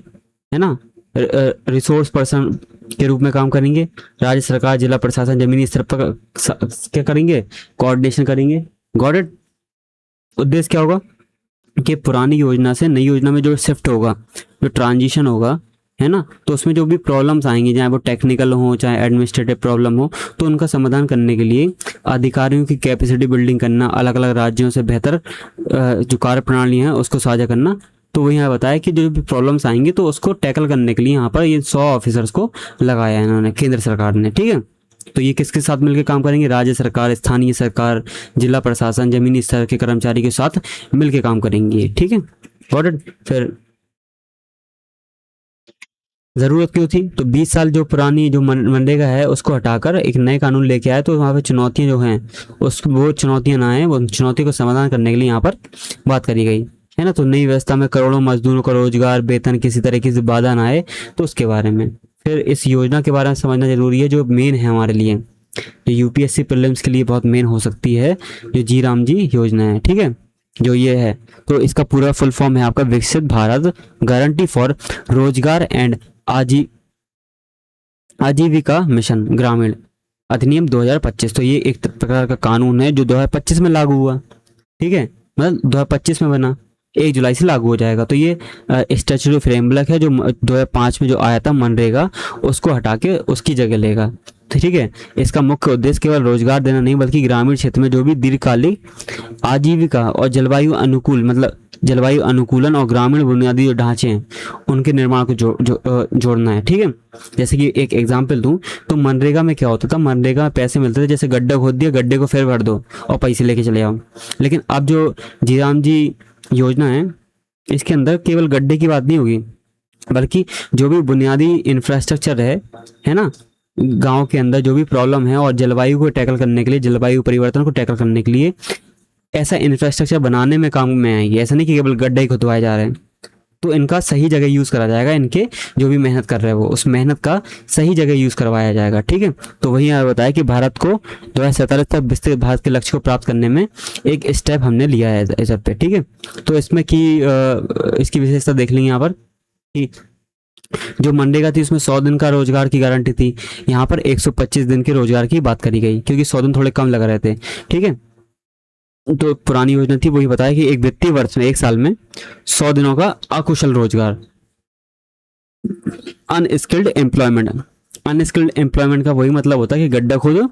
है ना, रिसोर्स पर्सन के रूप में काम करेंगे। राज्य सरकार, जिला प्रशासन, जमीनी स्तर पर क्या करेंगे, कोऑर्डिनेशन करेंगे। Got it. उद्देश्य क्या होगा कि पुरानी योजना से नई योजना में जो शिफ्ट होगा, जो ट्रांजिशन होगा, है ना, तो उसमें जो भी प्रॉब्लम्स आएंगी, चाहे वो टेक्निकल हो चाहे एडमिनिस्ट्रेटिव प्रॉब्लम हो, तो उनका समाधान करने के लिए अधिकारियों की कैपेसिटी बिल्डिंग करना, अलग अलग राज्यों से बेहतर जो कार्य प्रणाली है उसको साझा करना। तो वही यहाँ बताया कि जो भी प्रॉब्लम्स आएंगी तो उसको टैकल करने के लिए यहाँ पर ये 100 ऑफिसर्स को लगाया है इन्होंने, केंद्र सरकार ने। ठीक है, तो ये किसके साथ मिलकर काम करेंगे, राज्य सरकार, स्थानीय सरकार, जिला प्रशासन, जमीनी स्तर के कर्मचारी के साथ मिलकर काम करेंगे। ठीक है, गॉट इट। फिर ज़रूरत क्यों थी, तो 20 साल जो पुरानी जो मनरेगा है उसको हटाकर एक नए कानून लेके आए, तो वहाँ पे चुनौतियाँ जो हैं उस वो चुनौतियाँ ना आए, वो चुनौती को समाधान करने के लिए यहाँ पर बात करी गई, है ना। तो नई व्यवस्था में करोड़ों मजदूरों का रोजगार, वेतन, किसी तरीके से बाधा ना आए, तो उसके बारे में। फिर इस योजना के बारे में समझना जरूरी है, जो मेन है हमारे लिए, जो यूपीएससी प्रीलिम्स के लिए बहुत मेन हो सकती है, जो जी राम जी योजना है। ठीक है, जो ये है, तो इसका पूरा फुल फॉर्म है आपका विकसित भारत गारंटी फॉर रोजगार एंड आजीविका मिशन ग्रामीण अधिनियम 2025। तो ये एक प्रकार का कानून है जो 2025 में लागू हुआ। ठीक है, मतलब 2025 में बना, 1 जुलाई से लागू हो जाएगा। तो ये स्टैट्यूटरी फ्रेमवर्क है जो 2005 में जो आया था मनरेगा, उसको हटा के उसकी जगह लेगा। तो ठीक है, इसका मुख्य उद्देश्य केवल रोजगार देना नहीं, बल्कि ग्रामीण क्षेत्र में जो भी दीर्घकालिक आजीविका और जलवायु अनुकूल, मतलब जलवायु अनुकूलन और ग्रामीण बुनियादी जो ढांचे हैं उनके निर्माण को जोड़ना है। ठीक है, जैसे कि एक एग्जांपल दूं, तो मनरेगा में क्या होता था, मनरेगा में पैसे मिलते थे, जैसे गड्ढा खोद दिया, गड्ढे को फिर भर दो और पैसे लेके चले आओ। लेकिन अब जो जी राम जी योजना है, इसके अंदर केवल गड्ढे की बात नहीं होगी, बल्कि जो भी बुनियादी इंफ्रास्ट्रक्चर है ना, गांव के अंदर जो भी प्रॉब्लम है और जलवायु को टैकल करने के लिए, जलवायु परिवर्तन को टैकल करने के लिए ऐसा इंफ्रास्ट्रक्चर बनाने में काम में आएगी। ऐसा नहीं कि केवल गड्ढे ही खुदवाए जा रहे हैं। तो इनका सही जगह यूज़ करा जाएगा, इनके जो भी मेहनत कर रहे हैं वो उस मेहनत का सही जगह यूज़ करवाया जाएगा। ठीक है, तो वही यहाँ बताया कि भारत को 2047 तक विकसित भारत के लक्ष्य को प्राप्त करने में एक स्टेप हमने लिया है इस पे। ठीक है, तो इसमें कि इसकी विशेषता देख लेंगे यहाँ पर कि जो मनरेगा थी उसमें 100 दिन का रोजगार की गारंटी थी, यहाँ पर 125 दिन के रोजगार की बात करी गई, क्योंकि 100 दिन थोड़े कम लग रहे थे। ठीक है, तो पुरानी योजना थी, वही बताया कि एक वित्तीय वर्ष में, एक साल में 100 दिनों का अकुशल रोजगार, अनस्किल्ड एम्प्लॉयमेंट। अनस्किल्ड एम्प्लॉयमेंट का वही मतलब होता है कि गड्ढा खोदो,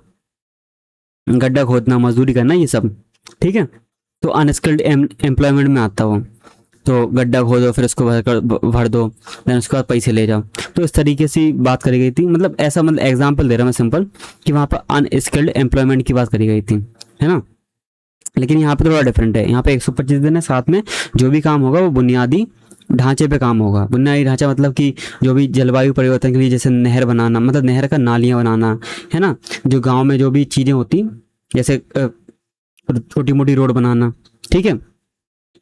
गड्ढा खोदना, मजदूरी करना, ये सब। ठीक है, तो अनस्किल्ड एम्प्लॉयमेंट में आता हो, तो गड्ढा खोदो फिर उसको भर दो, देन उसके बाद पैसे ले जाओ। तो इस तरीके से बात करी गई थी, मतलब ऐसा, मतलब एग्जाम्पल दे रहा मैं सिंपल, कि वहाँ पर अनस्किल्ड एम्प्लॉयमेंट की बात करी गई थी, है ना। लेकिन यहाँ पे थोड़ा डिफरेंट है, यहाँ पे 125 दिन है, साथ में जो भी काम होगा वो बुनियादी ढांचे पे काम होगा। बुनियादी ढांचा मतलब कि जो भी जलवायु परिवर्तन के लिए, जैसे नहर बनाना, मतलब नहर का नालियाँ बनाना, है ना, जो गांव में जो भी चीज़ें होती, जैसे छोटी मोटी रोड बनाना। ठीक है,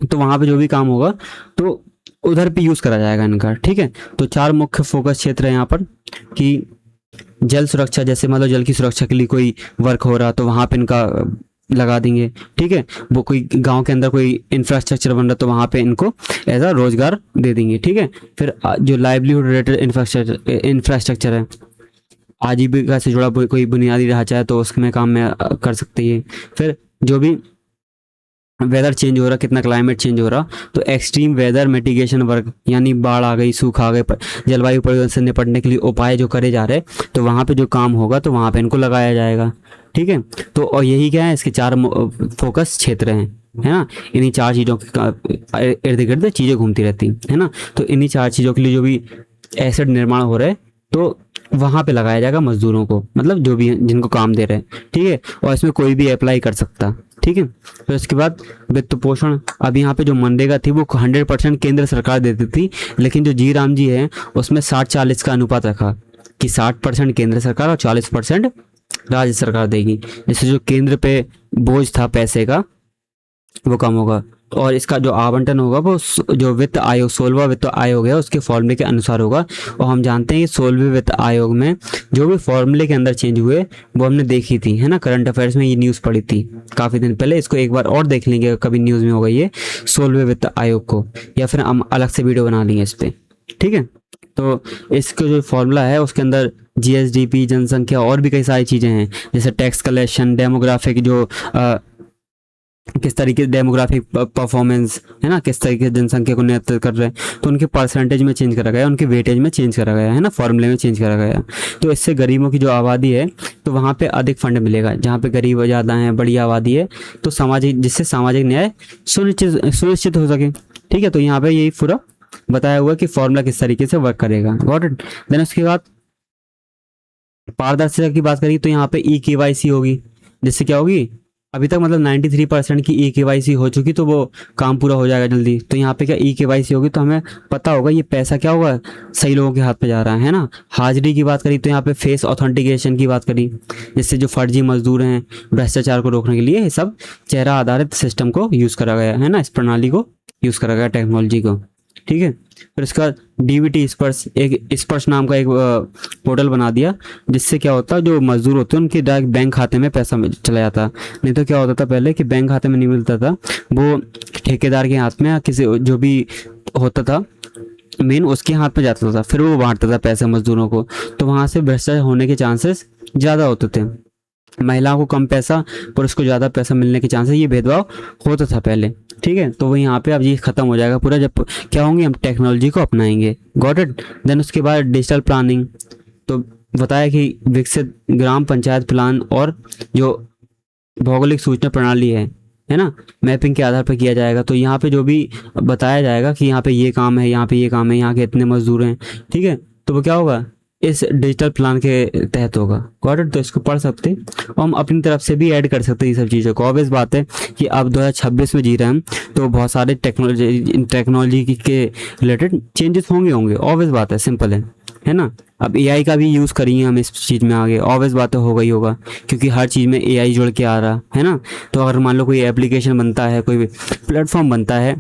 तो वहाँ पे जो भी काम होगा तो उधर पे यूज़ करा जाएगा इनका। ठीक है, तो 4 मुख्य फोकस क्षेत्र है यहाँ पर, कि जल सुरक्षा, जैसे मतलब जल की सुरक्षा के लिए कोई वर्क हो रहा तो वहाँ पे इनका लगा देंगे। ठीक है, वो कोई गांव के अंदर कोई इंफ्रास्ट्रक्चर बन रहा तो वहाँ पे इनको एज अ रोजगार दे देंगे। ठीक है, फिर जो लाइवलीहुड रिलेटेड इंफ्रास्ट्रक्चर है, आजीविका से जुड़ा कोई बुनियादी ढांचा है तो उसमें काम में कर सकते हैं। फिर जो भी वेदर चेंज हो रहा, कितना क्लाइमेट चेंज हो रहा, तो एक्सट्रीम वेदर मिटिगेशन वर्क, यानी बाढ़ आ गई, सूखा आ गए, जलवायु परिवर्तन से निपटने के लिए उपाय जो करे जा रहे, तो वहाँ पे जो काम होगा तो वहाँ पे इनको लगाया जाएगा। ठीक है, तो और यही क्या है, इसके 4 फोकस क्षेत्र हैं, है ना। इन्हीं 4 चीज़ों के इर्द गिर्द चीज़ें घूमती रहती, है ना। तो इन्हीं 4 चीज़ों के लिए जो भी एसिड निर्माण हो रहा है तो वहाँ पे लगाया जाएगा मजदूरों को, मतलब जो भी जिनको काम दे रहे हैं। ठीक है, और इसमें कोई भी अप्लाई कर सकता। ठीक है, फिर उसके बाद वित्त पोषण। अब यहाँ पे जो मनरेगा थी वो 100% केंद्र सरकार देती थी, लेकिन जो जी राम जी है उसमें 60-40 का अनुपात रखा, कि 60% केंद्र सरकार और 40% राज्य सरकार देगी। जैसे जो केंद्र पे बोझ था पैसे का, वो कम होगा। और इसका जो आवंटन होगा वो जो वित्त आयोग 16वां वित्त आयोग है उसके फॉर्मूले के अनुसार होगा। और हम जानते हैं कि 16वें वित्त आयोग में जो भी फॉर्मूले के अंदर चेंज हुए वो हमने देखी थी, है ना, करंट अफेयर्स में ये न्यूज़ पड़ी थी काफ़ी दिन पहले। इसको एक बार और देख लेंगे कभी न्यूज़ में होगा ये 16वें वित्त आयोग को, या फिर हम अलग से वीडियो बना लेंगे इस पर, ठीक है। तो इसका जो फॉर्मूला है उसके अंदर जीएसडीपी, जनसंख्या और भी कई सारी चीज़ें हैं, जैसे टैक्स कलेक्शन, डेमोग्राफिक जो किस तरीके से डेमोग्राफिक परफॉर्मेंस, है ना, किस तरीके से जनसंख्या को नियंत्रित कर रहे हैं, तो उनके परसेंटेज में चेंज करा गया, उनके वेटेज में चेंज करा गया, है ना, फॉर्मूले में चेंज करा गया। तो इससे गरीबों की जो आबादी है तो वहाँ पे अधिक फंड मिलेगा, जहाँ पे गरीब ज़्यादा हैं, बड़ी आबादी है, तो सामाजिक, जिससे सामाजिक न्याय सुनिश्चित हो सके, ठीक है। तो यहाँ पे यही पूरा बताया हुआ कि फॉर्मूला किस तरीके से वर्क करेगा। Got it. देन उसके बाद पारदर्शिता की बात करिए तो यहाँ पे ई केवाईसी होगी, जिससे क्या होगी, अभी तक मतलब 93% की ई केवाईसी हो चुकी, तो वो काम पूरा हो जाएगा जल्दी। तो यहाँ पे क्या ई केवाईसी होगी तो हमें पता होगा ये पैसा क्या होगा, सही लोगों के हाथ पे जा रहा है ना। हाजिरी की बात करी तो यहाँ पे फेस ऑथेंटिकेशन की बात करी, जिससे जो फर्जी मजदूर हैं, भ्रष्टाचार को रोकने के लिए ये सब चेहरा आधारित सिस्टम को यूज़ करा गया है ना, इस प्रणाली को यूज़ करा गया, टेक्नोलॉजी को, ठीक है। फिर इसका डीबीटी स्पर्श, एक स्पर्श नाम का एक पोर्टल बना दिया, जिससे क्या होता है जो मजदूर होते हैं उनके डायरेक्ट बैंक खाते में पैसा चला जाता। नहीं तो क्या होता था पहले कि बैंक खाते में नहीं मिलता था, वो ठेकेदार के हाथ में या किसी जो भी होता था मेन उसके हाथ में जाता था, फिर वो बांटता था पैसे मजदूरों को, तो वहाँ से भ्रष्टाचार होने के चांसेस ज़्यादा होते थे। महिलाओं को कम पैसा, पुरुष को ज़्यादा पैसा मिलने के चांसेस, ये भेदभाव होता था पहले, ठीक है। तो वो यहाँ पे अब ये खत्म हो जाएगा पूरा, जब क्या होंगे, हम टेक्नोलॉजी को अपनाएंगे। Got it. देन उसके बाद डिजिटल प्लानिंग, तो बताया कि विकसित ग्राम पंचायत प्लान और जो भौगोलिक सूचना प्रणाली है ना, मैपिंग के आधार पर किया जाएगा। तो यहाँ पे जो भी बताया जाएगा कि यहाँ पे ये काम है, यहाँ पे ये काम है, यहाँ के इतने मजदूर हैं, ठीक है, तो वो क्या होगा, इस डिजिटल प्लान के तहत होगा। Got it. तो इसको पढ़ सकते हैं और हम अपनी तरफ से भी ऐड कर सकते हैं ये सब चीज़ों को। ऑब्वियस बात है कि अब 2026 में जी रहे हैं हम, तो बहुत सारे टेक्नोलॉजी के रिलेटेड चेंजेस होंगे, ऑब्वियस बात है, सिंपल है ना। अब एआई का भी यूज़ करेंगे हम इस चीज़ में आगे, ऑब्वियस बात है होगा ही होगा, क्योंकि हर चीज़ में एआई जुड़ के आ रहा है ना। तो अगर मान लो कोई एप्लीकेशन बनता है, कोई प्लेटफॉर्म बनता है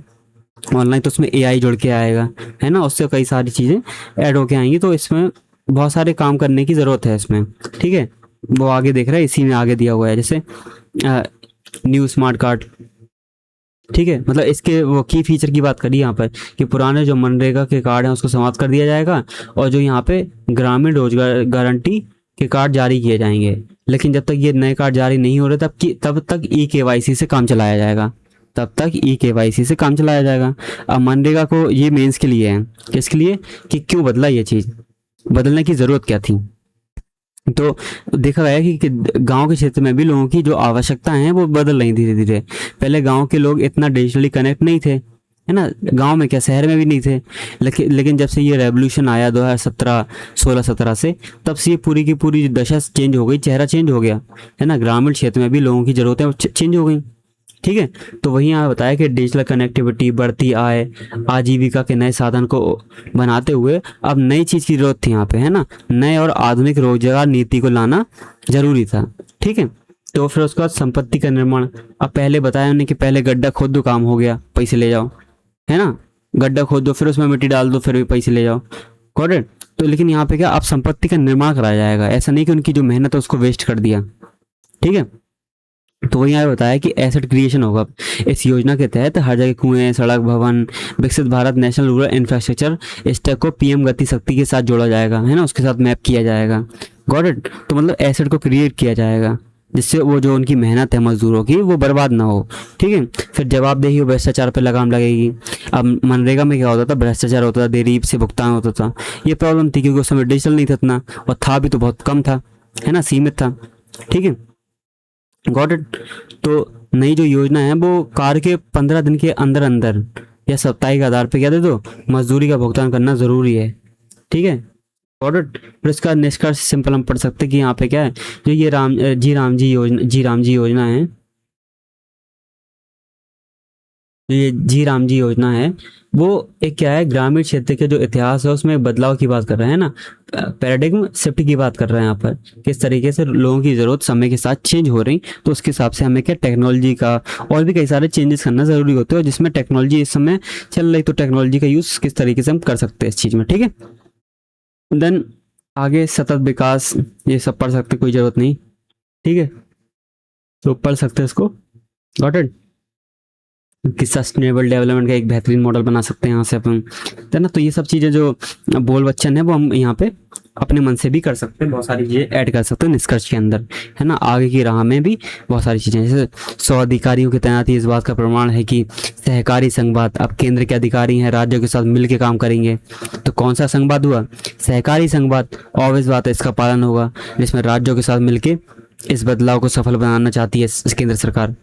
ऑनलाइन, तो उसमें एआई जुड़ के आएगा, है ना, उससे कई सारी चीज़ें ऐड होके आएंगी। तो इसमें बहुत सारे काम करने की ज़रूरत है इसमें, ठीक है। वो आगे देख रहा है, इसी में आगे दिया हुआ है, जैसे न्यू स्मार्ट कार्ड, ठीक है। मतलब इसके वो की फीचर की बात करी यहाँ पर कि पुराने जो मनरेगा के कार्ड हैं उसको समाप्त कर दिया जाएगा, और जो यहाँ पे ग्रामीण रोजगार गारंटी के कार्ड जारी किए जाएंगे। लेकिन जब तक ये नए कार्ड जारी नहीं हो रहे तब तक ई केवाईसी से काम चलाया जाएगा, तब तक ई केवाईसी से काम चलाया जाएगा। अब मनरेगा को ये मेंस के लिए है, किसके लिए, कि क्यों बदला ये चीज़, बदलने की ज़रूरत क्या थी। तो देखा गया कि गांव के क्षेत्र में भी लोगों की जो आवश्यकताएं हैं वो बदल रही धीरे धीरे। पहले गांव के लोग इतना डिजिटली कनेक्ट नहीं थे, है ना, गांव में क्या शहर में भी नहीं थे। लेकिन जब से ये रेवोल्यूशन आया 2017 16-17 से, तब से ये पूरी की पूरी दशा चेंज हो गई, चेहरा चेंज हो गया, है ना। ग्रामीण क्षेत्र में भी लोगों की ज़रूरतें चेंज हो गई, ठीक है। तो वहीं यहाँ बताया कि डिजिटल कनेक्टिविटी, बढ़ती आय, आजीविका के नए साधन को बनाते हुए अब नई चीज़ की जरूरत थी यहाँ पे, है ना, नए और आधुनिक रोजगार नीति को लाना जरूरी था, ठीक है। तो फिर उसके बाद संपत्ति का निर्माण, अब पहले बताया उन्होंने कि पहले गड्ढा खोद दो, काम हो गया, पैसे ले जाओ, है ना, गड्ढा खोद दो, फिर उसमें मिट्टी डाल दो, फिर भी पैसे ले जाओ। करेक्ट। तो लेकिन यहाँ पे क्या, अब संपत्ति का निर्माण कराया जाएगा, ऐसा नहीं कि उनकी जो मेहनत है उसको वेस्ट कर दिया, ठीक है। तो वही यहाँ बताया कि एसेट क्रिएशन होगा इस योजना के तहत, हर जगह कुएं, सड़क, भवन, विकसित Bharat national rural infrastructure stack को पीएम गति शक्ति के साथ जोड़ा जाएगा, है ना, उसके साथ मैप किया जाएगा। Got it. तो मतलब एसेट को क्रिएट किया जाएगा, जिससे वो जो उनकी मेहनत है मजदूरों की वो बर्बाद ना हो, ठीक है। फिर जवाबदेही और भ्रष्टाचार पर लगाम लगेगी। अब मनरेगा में क्या होता था, भ्रष्टाचार होता था, देरी से भुगतान होता था, ये प्रॉब्लम थी, क्योंकि उस समय डिजिटल नहीं था इतना, और था भी तो बहुत कम था, है ना, सीमित था, ठीक है। Got it. तो नई जो योजना है वो कार्य के 15 दिन के अंदर अंदर या साप्ताहिक आधार पे क्या दे दो, मजदूरी का भुगतान करना जरूरी है, ठीक है। Got it. फिर इसका निष्कर्ष सिंपल हम पढ़ सकते हैं कि यहाँ पे क्या है, जो ये राम जी योजना है, ये जी राम जी योजना है, वो एक क्या है, ग्रामीण क्षेत्र के जो इतिहास है उसमें एक बदलाव की बात कर रहे हैं ना, पैराडिग्म शिफ्ट की बात कर रहे हैं यहाँ पर। किस तरीके से लोगों की ज़रूरत समय के साथ चेंज हो रही, तो उसके हिसाब से हमें क्या टेक्नोलॉजी का और भी कई सारे चेंजेस करना ज़रूरी होते हैं, और जिसमें टेक्नोलॉजी इस समय चल रही, तो टेक्नोलॉजी का यूज़ किस तरीके से हम कर सकते हैं इस चीज़ में, ठीक है। देन आगे सतत विकास, ये सब पढ़ सकते, कोई ज़रूरत नहीं, ठीक है, तो पढ़ सकते हैं इसको, गॉट इट। कि सस्टेनेबल डेवलपमेंट का एक बेहतरीन मॉडल बना सकते हैं यहाँ से अपन, है ना। तो ये सब चीज़ें जो बोल बच्चन है वो हम यहाँ पे अपने मन से भी कर सकते हैं, बहुत सारी चीज़ें ऐड कर सकते हैं निष्कर्ष के अंदर, है ना। आगे की राह में भी बहुत सारी चीज़ें, जैसे 100 अधिकारियों की तैनाती इस बात का प्रमाण है कि सहकारी संघवाद, अब केंद्र के अधिकारी हैं राज्यों के साथ मिल के काम करेंगे, तो कौन सा संघवाद हुआ, सहकारी संघवाद, ऑब्वियस बात है इसका पालन होगा, जिसमें राज्यों के साथ मिलके इस बदलाव को सफल बनाना चाहती है केंद्र सरकार,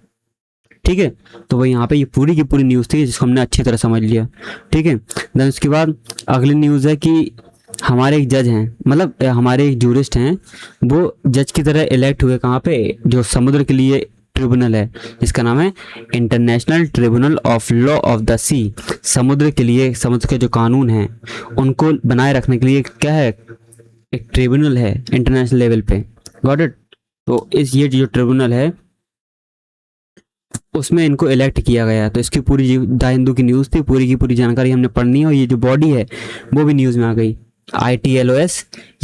ठीक है। तो वही यहाँ पे ये पूरी की पूरी न्यूज़ थी जिसको हमने अच्छी तरह समझ लिया, ठीक है। देन उसके बाद अगली न्यूज़ है कि हमारे एक जज हैं, मतलब हमारे एक जूरिस्ट हैं, वो जज की तरह इलेक्ट हुए कहाँ पे, जो समुद्र के लिए ट्रिब्यूनल है जिसका नाम है international tribunal of law of the sea. समुद्र के लिए, समुद्र के जो कानून हैं उनको बनाए रखने के लिए क्या है, एक ट्रिब्यूनल है इंटरनेशनल लेवल पे, गॉट इट। तो इस ये जो ट्रिब्यूनल है उसमें इनको इलेक्ट किया गया, तो इसकी पूरी द हिंदू की न्यूज़ थी, पूरी की पूरी जानकारी हमने पढ़नी है, और ये जो बॉडी है वो भी न्यूज़ में आ गई, ITLOS,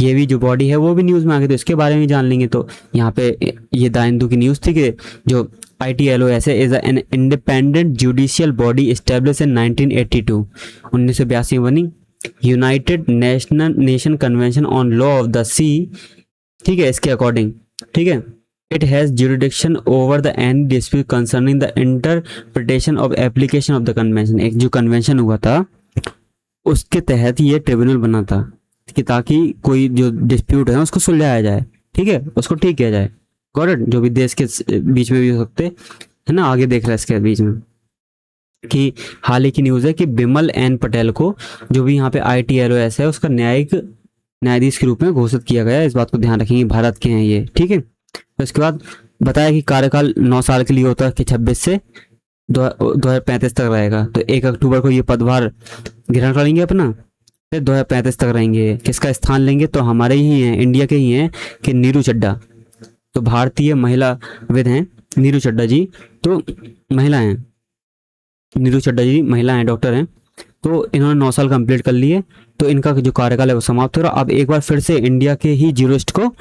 ये भी जो बॉडी है वो भी न्यूज़ में आ गई, तो इसके बारे में जान लेंगे। तो यहाँ पे ये द हिंदू की न्यूज़ थी कि जो ITLOS है is an independent judicial body establish in 1982, 1982 में बनी, united nation convention on law of the sea, ठीक है, इसके अकॉर्डिंग, ठीक है। It has jurisdiction over the any dispute concerning the interpretation of application of the convention। एक जो convention हुआ था उसके तहत ये ट्रिब्यूनल बना था कि ताकि कोई जो डिस्प्यूट है उसको सुलझाया जाए, ठीक है, उसको ठीक किया जाए, गॉट इट। जो भी देश के बीच में भी हो सकते है ना, आगे देख रहे हैं इसके बीच में कि हाल ही की न्यूज़ है कि बिमल एन पटेल को, जो भी यहाँ पे ITLOS है, उसका न्यायाधीश के रूप में घोषित किया गया है। इस बात को ध्यान रखेंगे, भारत के हैं ये, ठीक है। तो इसके बाद बताया कि कार्यकाल 9 साल के लिए होता है, कि 26 से 2035 तक रहेगा। तो 1 अक्टूबर को ये पदभार ग्रहण करेंगे अपना, फिर 2035 तक रहेंगे। किसका स्थान लेंगे, तो हमारे ही हैं, इंडिया के ही हैं, कि नीरू चड्डा। तो भारतीय महिला विद हैं नीरू चड्डा जी, तो महिला हैं, नीरू चड्डा जी महिला हैं, डॉक्टर हैं। तो इन्होंने 9 साल कंप्लीट कर लिए, तो इनका जो कार्यकाल है वो समाप्त हो रहा। अब एक बार फिर से इंडिया के ही जूरिस्ट को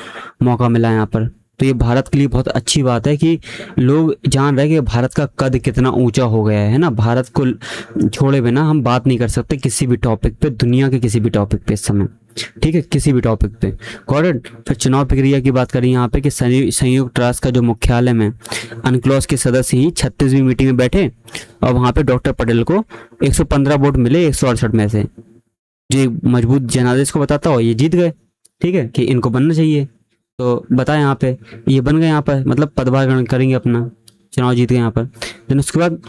मौका मिला है यहाँ पर। तो ये भारत के लिए बहुत अच्छी बात है कि लोग जान रहे हैं कि भारत का कद कितना ऊंचा हो गया है ना। भारत को छोड़े बिना हम बात नहीं कर सकते किसी भी टॉपिक पे, दुनिया के किसी भी टॉपिक पे इस समय, ठीक है, किसी भी टॉपिक पे, गॉट। फिर चुनाव प्रक्रिया की बात करें यहाँ पे कि संयुक्त राष्ट्र का जो मुख्यालय में अनक्लॉस के सदस्य ही 36वीं मीटिंग में बैठे, और वहाँ पे डॉक्टर पटेल को 115 वोट मिले 168 में से। जो मजबूत जनादेश को बताता हो, ये जीत गए, ठीक है, कि इनको बनना चाहिए। तो बताया यहाँ पे ये बन गए, यहाँ पर मतलब पदभार ग्रहण करेंगे अपना, चुनाव जीत गए यहाँ पर। देन उसके बाद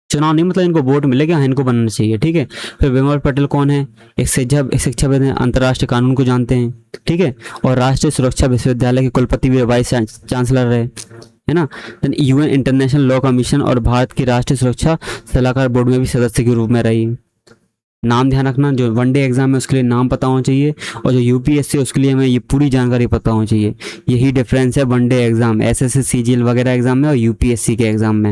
चुनाव नहीं, मतलब इनको वोट मिलेगा, हाँ इनको बनना चाहिए, ठीक है। फिर बिमल पटेल कौन है, एक शिक्षाविद हैं, अंतर्राष्ट्रीय कानून को जानते हैं, ठीक है, और राष्ट्रीय सुरक्षा विश्वविद्यालय के कुलपति भी, वाइस चांसलर रहे, है ना। Then UN international law commission और भारत की राष्ट्रीय सुरक्षा सलाहकार बोर्ड में भी सदस्य के रूप में रही। नाम ध्यान रखना, जो वनडे एग्जाम है उसके लिए नाम पता होना चाहिए, और जो UPSC उसके लिए हमें ये पूरी जानकारी पता होनी चाहिए। यही डिफरेंस है वनडे एग्जाम, SSC CGL वगैरह एग्जाम में और UPSC के एग्जाम में।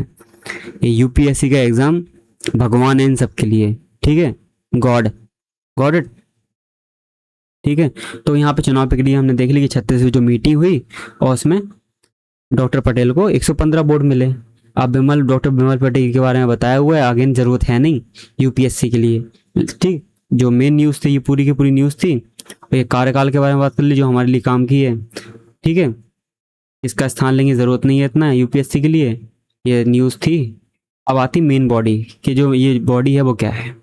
ये UPSC का एग्जाम भगवान है इन सब के लिए, ठीक है, गॉड इट, ठीक है। तो यहाँ पे चुनाव प्रक्रिया हमने देख ली कि 36वीं जो मीटिंग हुई और उसमें डॉक्टर पटेल को 115 वोट मिले। अब डॉक्टर बिमल पटेल के बारे में बताया हुआ है, आगे जरूरत है नहीं UPSC के लिए, ठीक। जो मेन न्यूज़ थी ये पूरी की पूरी न्यूज़ थी। ये कार्यकाल के बारे में बात कर ली, जो हमारे लिए काम की है, ठीक है। इसका स्थान लेंगे, ज़रूरत नहीं है इतना UPSC के लिए, ये न्यूज़ थी। अब आती मेन बॉडी कि जो ये बॉडी है वो क्या है,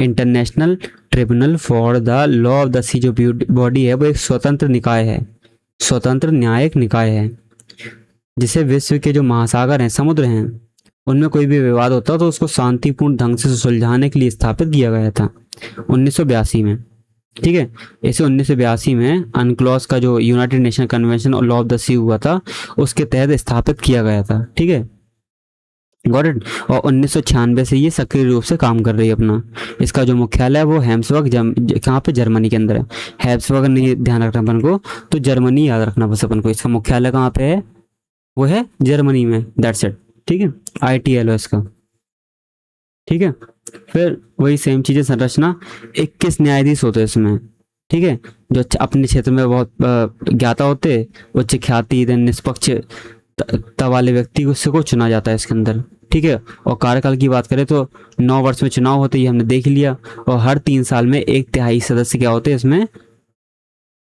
international tribunal for the law of the sea. जो बॉडी है वो एक स्वतंत्र निकाय है, स्वतंत्र न्यायिक निकाय है, जिसे विश्व के जो महासागर हैं, समुद्र हैं, उनमें कोई भी विवाद होता तो उसको शांतिपूर्ण ढंग से सुलझाने के लिए स्थापित किया गया था 1982 में, ठीक है। इसे 1982 में अनक्लॉस का जो यूनाइटेड नेशन कन्वेंशन और लॉ ऑफ द सी हुआ था उसके तहत स्थापित किया गया था, ठीक है। Got it. और 1996 से ये सक्रिय रूप से काम कर रही है अपना। इसका जो मुख्यालय है वो हैम्सबर्ग कहाँ पे, जर्मनी के अंदर है। हैम्सबर्ग नहीं ध्यान रखना अपन को, तो जर्मनी याद रखना बस अपन को। इसका मुख्यालय कहाँ पे है, वो है जर्मनी में, दैट्स इट। ठीक है, ITL है इसका। ठीक है, फिर वही सेम चीज़ें, संरचना 21 न्यायाधीश होते हैं इसमें। ठीक है, जो अपने क्षेत्र में बहुत ज्ञाता होते, उच्च ख्याति निष्पक्ष वाले व्यक्ति को चुना जाता है इसके अंदर। ठीक है, और कार्यकाल की बात करें तो 9 वर्ष में चुनाव होते, ये हमने देख लिया। और हर 3 साल में 1/3 सदस्य क्या होते हैं इसमें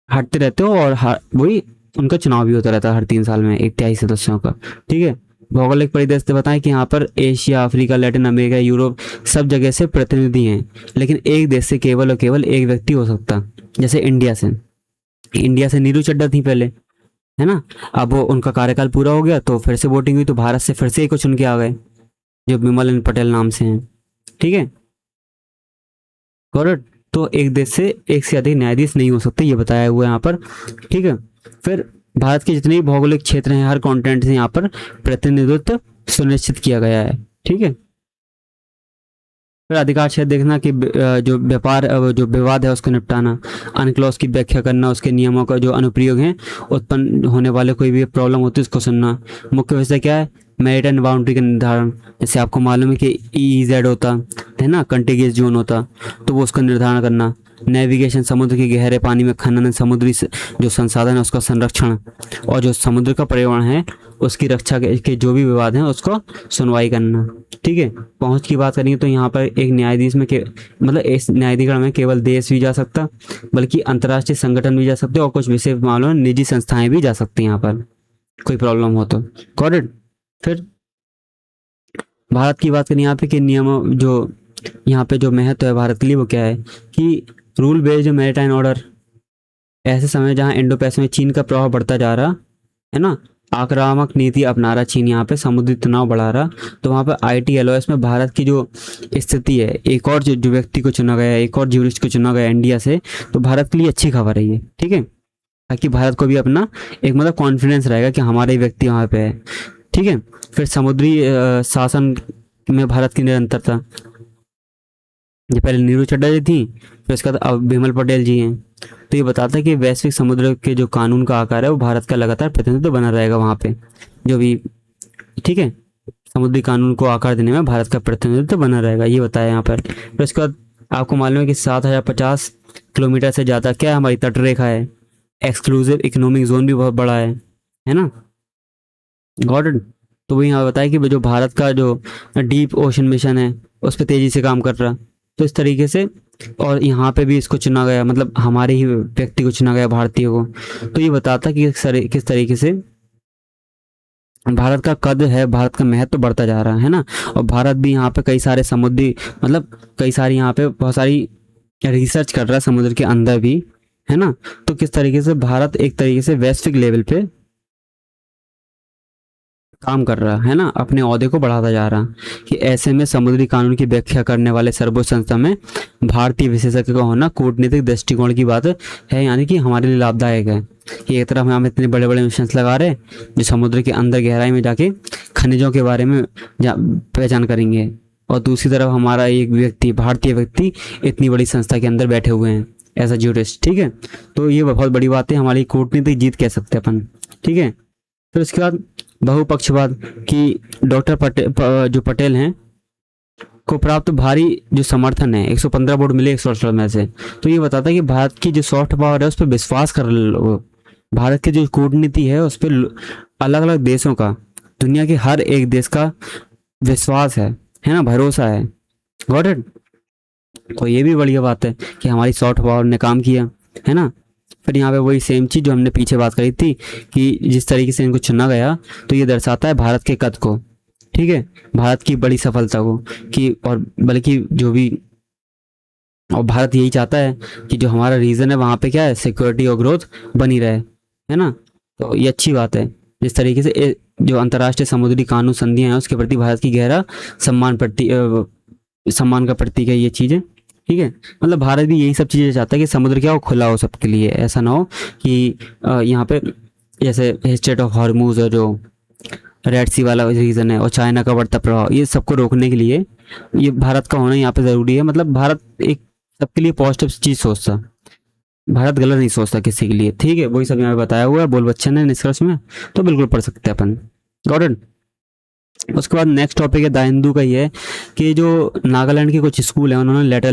हटते रहते हो, और वही उनका चुनाव भी होता रहता है हर 3 साल में 1/3 सदस्यों का। ठीक है, भौगोलिक परिदृश्य बताएं कि यहाँ पर Asia, Africa, Latin America, Europe सब जगह से प्रतिनिधि हैं, लेकिन एक देश से केवल और केवल एक व्यक्ति हो सकता। जैसे इंडिया से नीरू चड्डा थी पहले, है ना। अब वो उनका कार्यकाल पूरा हो गया तो फिर से वोटिंग हुई, तो भारत से फिर से एक को चुन के आ गए जो बिमल पटेल नाम से हैं। ठीक है, करेक्ट। तो एक देश से एक से अधिक न्यायाधीश नहीं हो सकते, ये बताया हुआ है यहाँ पर। ठीक है, फिर भारत के जितने भी भौगोलिक क्षेत्र हैं, हर कॉन्टिनेंट से यहाँ पर प्रतिनिधित्व सुनिश्चित किया गया है। ठीक है, फिर अधिकार क्षेत्र देखना कि जो व्यापार जो विवाद है उसको निपटाना, अनक्लॉज की व्याख्या करना, उसके नियमों का जो अनुप्रयोग है, उत्पन्न होने वाले कोई भी प्रॉब्लम होती है उसको सुनना। मुख्य विषय क्या है, मैरीटाइम बाउंड्री का निर्धारण। जैसे आपको मालूम है कि EEZ होता है ना, कंटिगियस जोन होता, तो वो उसका निर्धारण करना। नेविगेशन, समुद्र के गहरे पानी में खनन, समुद्री जो संसाधन है उसका संरक्षण, और जो समुद्र का पर्यावरण है उसकी रक्षा के जो भी विवाद हैं उसको सुनवाई करना। ठीक है, पहुंच की बात करेंगे तो यहाँ पर एक न्यायाधीश में मतलब इस न्यायाधिकरण में केवल देश भी जा सकता, बल्कि अंतर्राष्ट्रीय संगठन भी जा सकते, और कुछ विशेष मामलों में निजी संस्थाएं भी जा सकती हैं यहाँ पर, कोई प्रॉब्लम हो तो। Got it. फिर भारत की बात करें यहाँ पे कि नियम जो यहाँ पे जो महत्व है भारत के लिए वो क्या है कि रूल बेस्ड मैरीटाइम ऑर्डर। ऐसे समय जहाँ इंडो पैसिफिक में चीन का प्रभाव बढ़ता जा रहा है ना, आक्रामक नीति अपना रहा चीन, यहाँ पे समुद्री तनाव बढ़ा रहा, तो वहाँ पर ITLOS में भारत की जो स्थिति है, एक और जो व्यक्ति को चुना गया, एक और ज्यूरिस्ट को चुना गया इंडिया से, तो भारत के लिए अच्छी खबर है ये। ठीक है, ताकि भारत को भी अपना एक मतलब कॉन्फिडेंस रहेगा कि हमारे व्यक्ति वहाँ पे है। ठीक है, फिर समुद्री शासन में भारत की निरंतरता, ये पहले नीरू चड्डा जी थी, फिर उसके बाद अब बिमल पटेल जी हैं। तो ये बताता है कि वैश्विक समुद्र के जो कानून का आकार है वो भारत का लगातार प्रतिनिधित्व बना रहेगा वहाँ पे जो भी। ठीक है, समुद्री कानून को आकार देने में भारत का प्रतिनिधित्व बना रहेगा, ये बताया यहाँ पर। फिर उसके बाद आपको मालूम है कि 7050 किलोमीटर से ज़्यादा क्या हमारी तटरेखा है, एक्सक्लूसिव इकोनॉमिक जोन भी बहुत बड़ा है ना। Got it. तो वही यहाँ बताया कि जो भारत का जो डीप ओशन मिशन है उस पर तेज़ी से काम कर रहा, तो इस तरीके से। और यहाँ पे भी इसको चुना गया, मतलब हमारे ही व्यक्ति को चुना गया, भारतीय को। तो ये बताता कि किस तरीके से भारत का कद है, भारत का महत्व बढ़ता जा रहा है ना। और भारत भी यहाँ पे कई सारे समुद्री मतलब कई सारी यहाँ पे बहुत सारी रिसर्च कर रहा है समुद्र के अंदर भी, है ना। तो किस तरीके से भारत एक तरीके से वैश्विक लेवल पे काम कर रहा है ना, अपने ओहदे को बढ़ाता जा रहा। कि ऐसे में समुद्री कानून की व्याख्या करने वाले सर्वोच्च संस्था में भारतीय विशेषज्ञ का होना कूटनीतिक दृष्टिकोण की बात है, यानी कि हमारे लिए लाभदायक है कि एक तरफ हम इतने बड़े बड़े मिशन लगा रहे हैं जो समुद्र के अंदर गहराई में जाके खनिजों के बारे में पहचान करेंगे, और दूसरी तरफ हमारा एक व्यक्ति, भारतीय व्यक्ति इतनी बड़ी संस्था के अंदर बैठे हुए हैं एज अ ज्यूरिस्ट। ठीक है, तो ये बहुत बड़ी बात है, हमारी कूटनीतिक जीत कह सकते हैं अपन। ठीक है, फिर उसके बाद बहुपक्षवाद कि डॉक्टर जो पटेल हैं को प्राप्त भारी जो समर्थन है, 115 वोट मिले 168 में से। तो ये बताता है कि भारत की जो सॉफ्ट पावर है उस पर विश्वास कर लो, भारत की जो कूटनीति है उस पर अलग अलग देशों का, दुनिया के हर एक देश का विश्वास है ना, भरोसा है। Got it. तो ये भी बढ़िया बात है कि हमारी सॉफ्ट पावर ने काम किया, है ना। फिर यहाँ पे वही सेम चीज़ जो हमने पीछे बात करी थी कि जिस तरीके से इनको चुना गया, तो ये दर्शाता है भारत के कद को। ठीक है, भारत की बड़ी सफलता को कि, और बल्कि जो भी, और भारत यही चाहता है कि जो हमारा रीजन है वहाँ पे क्या है, सिक्योरिटी और ग्रोथ बनी रहे, है ना। तो ये अच्छी बात है। जिस तरीके से जो अंतर्राष्ट्रीय समुद्री कानून संधियाँ हैं उसके प्रति भारत की गहरा सम्मान का प्रतीक है ये चीज़ें। ठीक है, मतलब भारत भी यही सब चीज़ें चाहता है कि समुद्र क्या हो, खुला हो सबके लिए, ऐसा ना हो कि यहाँ पे जैसे स्ट्रेट ऑफ हॉर्मूज और जो रेड सी वाला रीज़न है और चाइना का बढ़ता प्रभाव, ये सबको रोकने के लिए ये भारत का होना यहाँ पे ज़रूरी है। मतलब भारत एक सबके लिए पॉजिटिव चीज़ सोचता, भारत गलत नहीं सोचता किसी के लिए, ठीक है। वही सब यहाँ पे बताया हुआ है बोल बच्चन ने निष्कर्ष में, तो बिल्कुल पढ़ सकते हैं अपन। Got it. उसके बाद नेक्स्ट टॉपिक है द हिंदू का, ये है कि जो नागालैंड के कुछ स्कूल हैं उन्होंने लेटर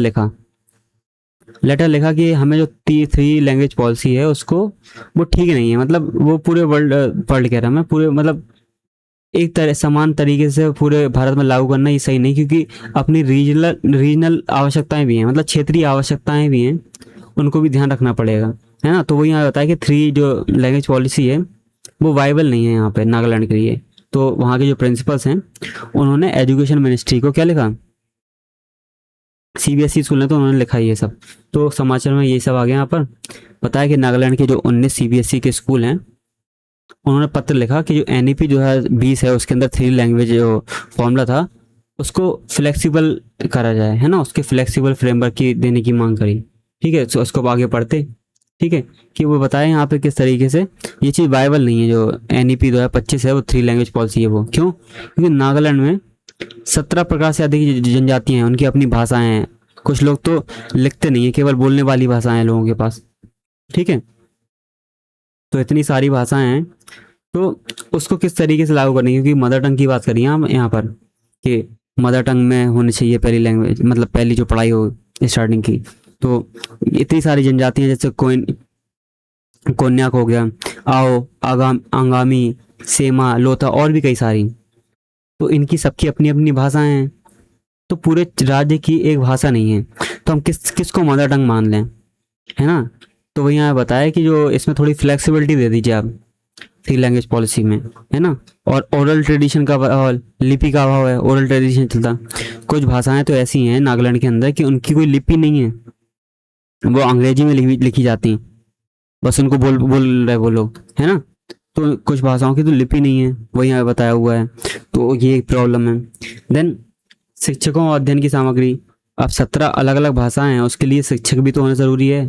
लिखा कि हमें जो 3 लैंग्वेज पॉलिसी है उसको वो ठीक नहीं है। मतलब वो पूरे वर्ल्ड कह रहा मैं, पूरे मतलब एक तरह समान तरीके से पूरे भारत में लागू करना ये सही नहीं, क्योंकि अपनी रीजनल आवश्यकताएं भी हैं, मतलब क्षेत्रीय आवश्यकताएं भी हैं, उनको भी ध्यान रखना पड़ेगा, है ना। तो वो यहाँ बताया कि 3 जो लैंग्वेज पॉलिसी है वो वाइबल नहीं है यहाँ पे नागालैंड के लिए। तो वहाँ के जो प्रिंसिपल्स हैं उन्होंने एजुकेशन मिनिस्ट्री को क्या लिखा, सीबीएसई स्कूल है तो उन्होंने लिखा ये सब। तो समाचार में यही सब आ गया यहाँ पर। बताया कि नागालैंड के जो 19 सीबीएसई के स्कूल हैं उन्होंने पत्र लिखा कि जो एनईपी 2020 है उसके अंदर 3 लैंग्वेज जो फॉर्मूला था उसको फ्लेक्सिबल करा जाए, है ना, उसके फ्लेक्सिबल फ्रेमवर्क की देने की मांग करी, ठीक है। तो उसको आगे पढ़ते, ठीक है, कि वो बताएं यहाँ पे किस तरीके से ये चीज़ वायबल नहीं है। जो एनईपी 2025 है वो 3 लैंग्वेज पॉलिसी है, वो क्यों, क्योंकि नागालैंड में 17 प्रकार से अधिक जनजातियां हैं, उनकी अपनी भाषाएं हैं, कुछ लोग तो लिखते नहीं है, केवल बोलने वाली भाषाएं हैं लोगों के पास, ठीक है। तो इतनी सारी भाषाएं हैं, तो उसको किस तरीके से लागू करनी है, क्योंकि मदर टंग की बात करिए हम यहाँ पर कि मदर टंग में होनी चाहिए पहली लैंग्वेज, मतलब पहली जो पढ़ाई हो स्टार्टिंग की। तो इतनी सारी जनजातियां जैसे कोन्याक हो गया, आओ, आंगामी, सेमा, लोथा और भी कई सारी, तो इनकी सबकी अपनी अपनी भाषाएं हैं। तो पूरे राज्य की एक भाषा नहीं है, तो हम किसको मदर टंग मान लें, है ना। तो वही यहाँ बताया कि जो इसमें थोड़ी फ्लेक्सिबिलिटी दे दीजिए आप 3 लैंग्वेज पॉलिसी में, है ना। और ओरल ट्रेडिशन का और लिपि का अभाव है, ओरल ट्रेडिशन चलता। कुछ भाषाएं तो ऐसी हैं नागालैंड के अंदर कि उनकी कोई लिपि नहीं है, वो अंग्रेजी में लिखी जाती हैं, बस उनको बोल रहे वो लोग, है ना। तो कुछ भाषाओं की तो लिपि नहीं है, वही यहाँ बताया हुआ है, तो ये एक प्रॉब्लम है। देन शिक्षकों और अध्ययन की सामग्री, अब 17 अलग अलग भाषाएं हैं, उसके लिए शिक्षक भी तो होना ज़रूरी है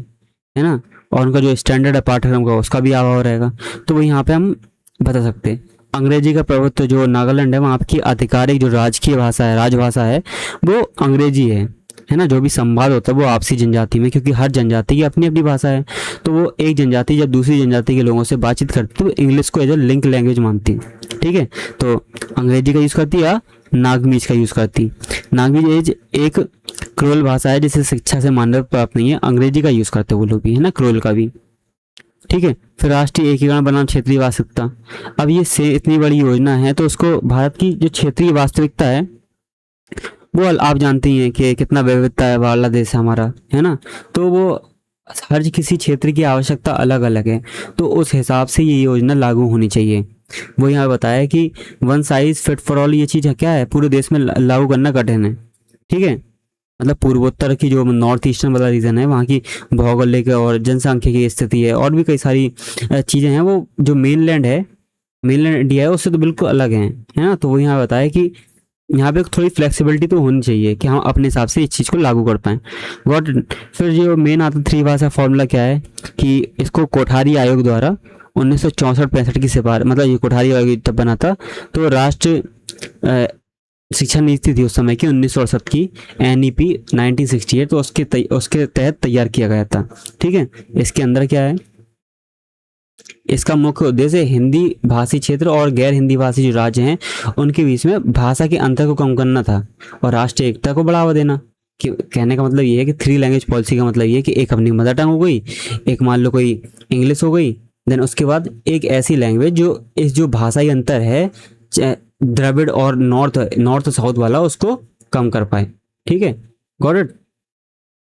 ना। और उनका जो स्टैंडर्ड है पाठ्यक्रम का उसका भी अभाव रहेगा। तो वो यहाँ पे हम बता सकते हैं अंग्रेजी का प्रभुत्व जो नागालैंड है वहाँ की आधिकारिक जो राजकीय भाषा है, राजभाषा है, वो अंग्रेजी है ना। जो भी संवाद होता है वो आपसी जनजाति में, क्योंकि हर जनजाति की अपनी अपनी भाषा है, तो वो एक जनजाति जब दूसरी जनजाति के लोगों से बातचीत करती है तो इंग्लिश को एज ए लिंक लैंग्वेज मानती है, ठीक है। तो अंग्रेजी का यूज़ करती है या नागमीज का यूज़ करती। नागमीज एक क्रोल भाषा है जिसे शिक्षा से मान्यता प्राप्त नहीं है, अंग्रेजी का यूज़ करते वो लोग भी, है ना, क्रोल का भी, ठीक है। फिर राष्ट्रीय एकीकरण बनाम क्षेत्रीय वास्तविकता, अब ये से इतनी बड़ी योजना है तो उसको भारत की जो क्षेत्रीय वास्तविकता है वो आप जानते ही हैं कि कितना विविधता है वाला देश है हमारा, है ना। तो वो हर किसी क्षेत्र की आवश्यकता अलग अलग है, तो उस हिसाब से ये योजना लागू होनी चाहिए। वो यहाँ बताया कि one size fit for all ये चीज़ क्या है, पूरे देश में लागू करना कठिन है, ठीक है। मतलब पूर्वोत्तर की जो नॉर्थ ईस्टर्न वाला रीजन है वहाँ की भौगोलिक और जनसंख्या की स्थिति है और भी कई सारी चीज़ें हैं, वो जो मेनलैंड इंडिया है उससे तो बिल्कुल अलग है ना। तो वो यहाँ बताया कि यहाँ पे थोड़ी फ्लेक्सिबिलिटी तो होनी चाहिए कि हम अपने हिसाब से इस चीज़ को लागू कर पाएँ। वॉट फिर जो मेन आता 3 भाषा फॉर्मूला क्या है कि इसको कोठारी आयोग द्वारा 1964-65 की सिफारिश, मतलब ये कोठारी आयोग जब बना था तो राष्ट्र शिक्षा नीति थी उस समय की 1968 की, एनईपी 1968, तो उसके तहत तैयार किया गया था, ठीक है। इसके अंदर क्या है, इसका मुख्य उद्देश्य हिंदी भाषी क्षेत्र और गैर हिंदी भाषी जो राज्य हैं उनके बीच में भाषा के अंतर को कम करना था और राष्ट्रीय एकता को बढ़ावा देना। कि कहने का मतलब ये है कि 3 लैंग्वेज पॉलिसी का मतलब ये है कि एक अपनी मदर टंग हो गई, एक मान लो कोई इंग्लिश हो गई, देन उसके बाद एक ऐसी लैंग्वेज जो इस जो भाषाई अंतर है द्रविड़ और नॉर्थ साउथ वाला उसको कम कर पाए, ठीक है। Got it.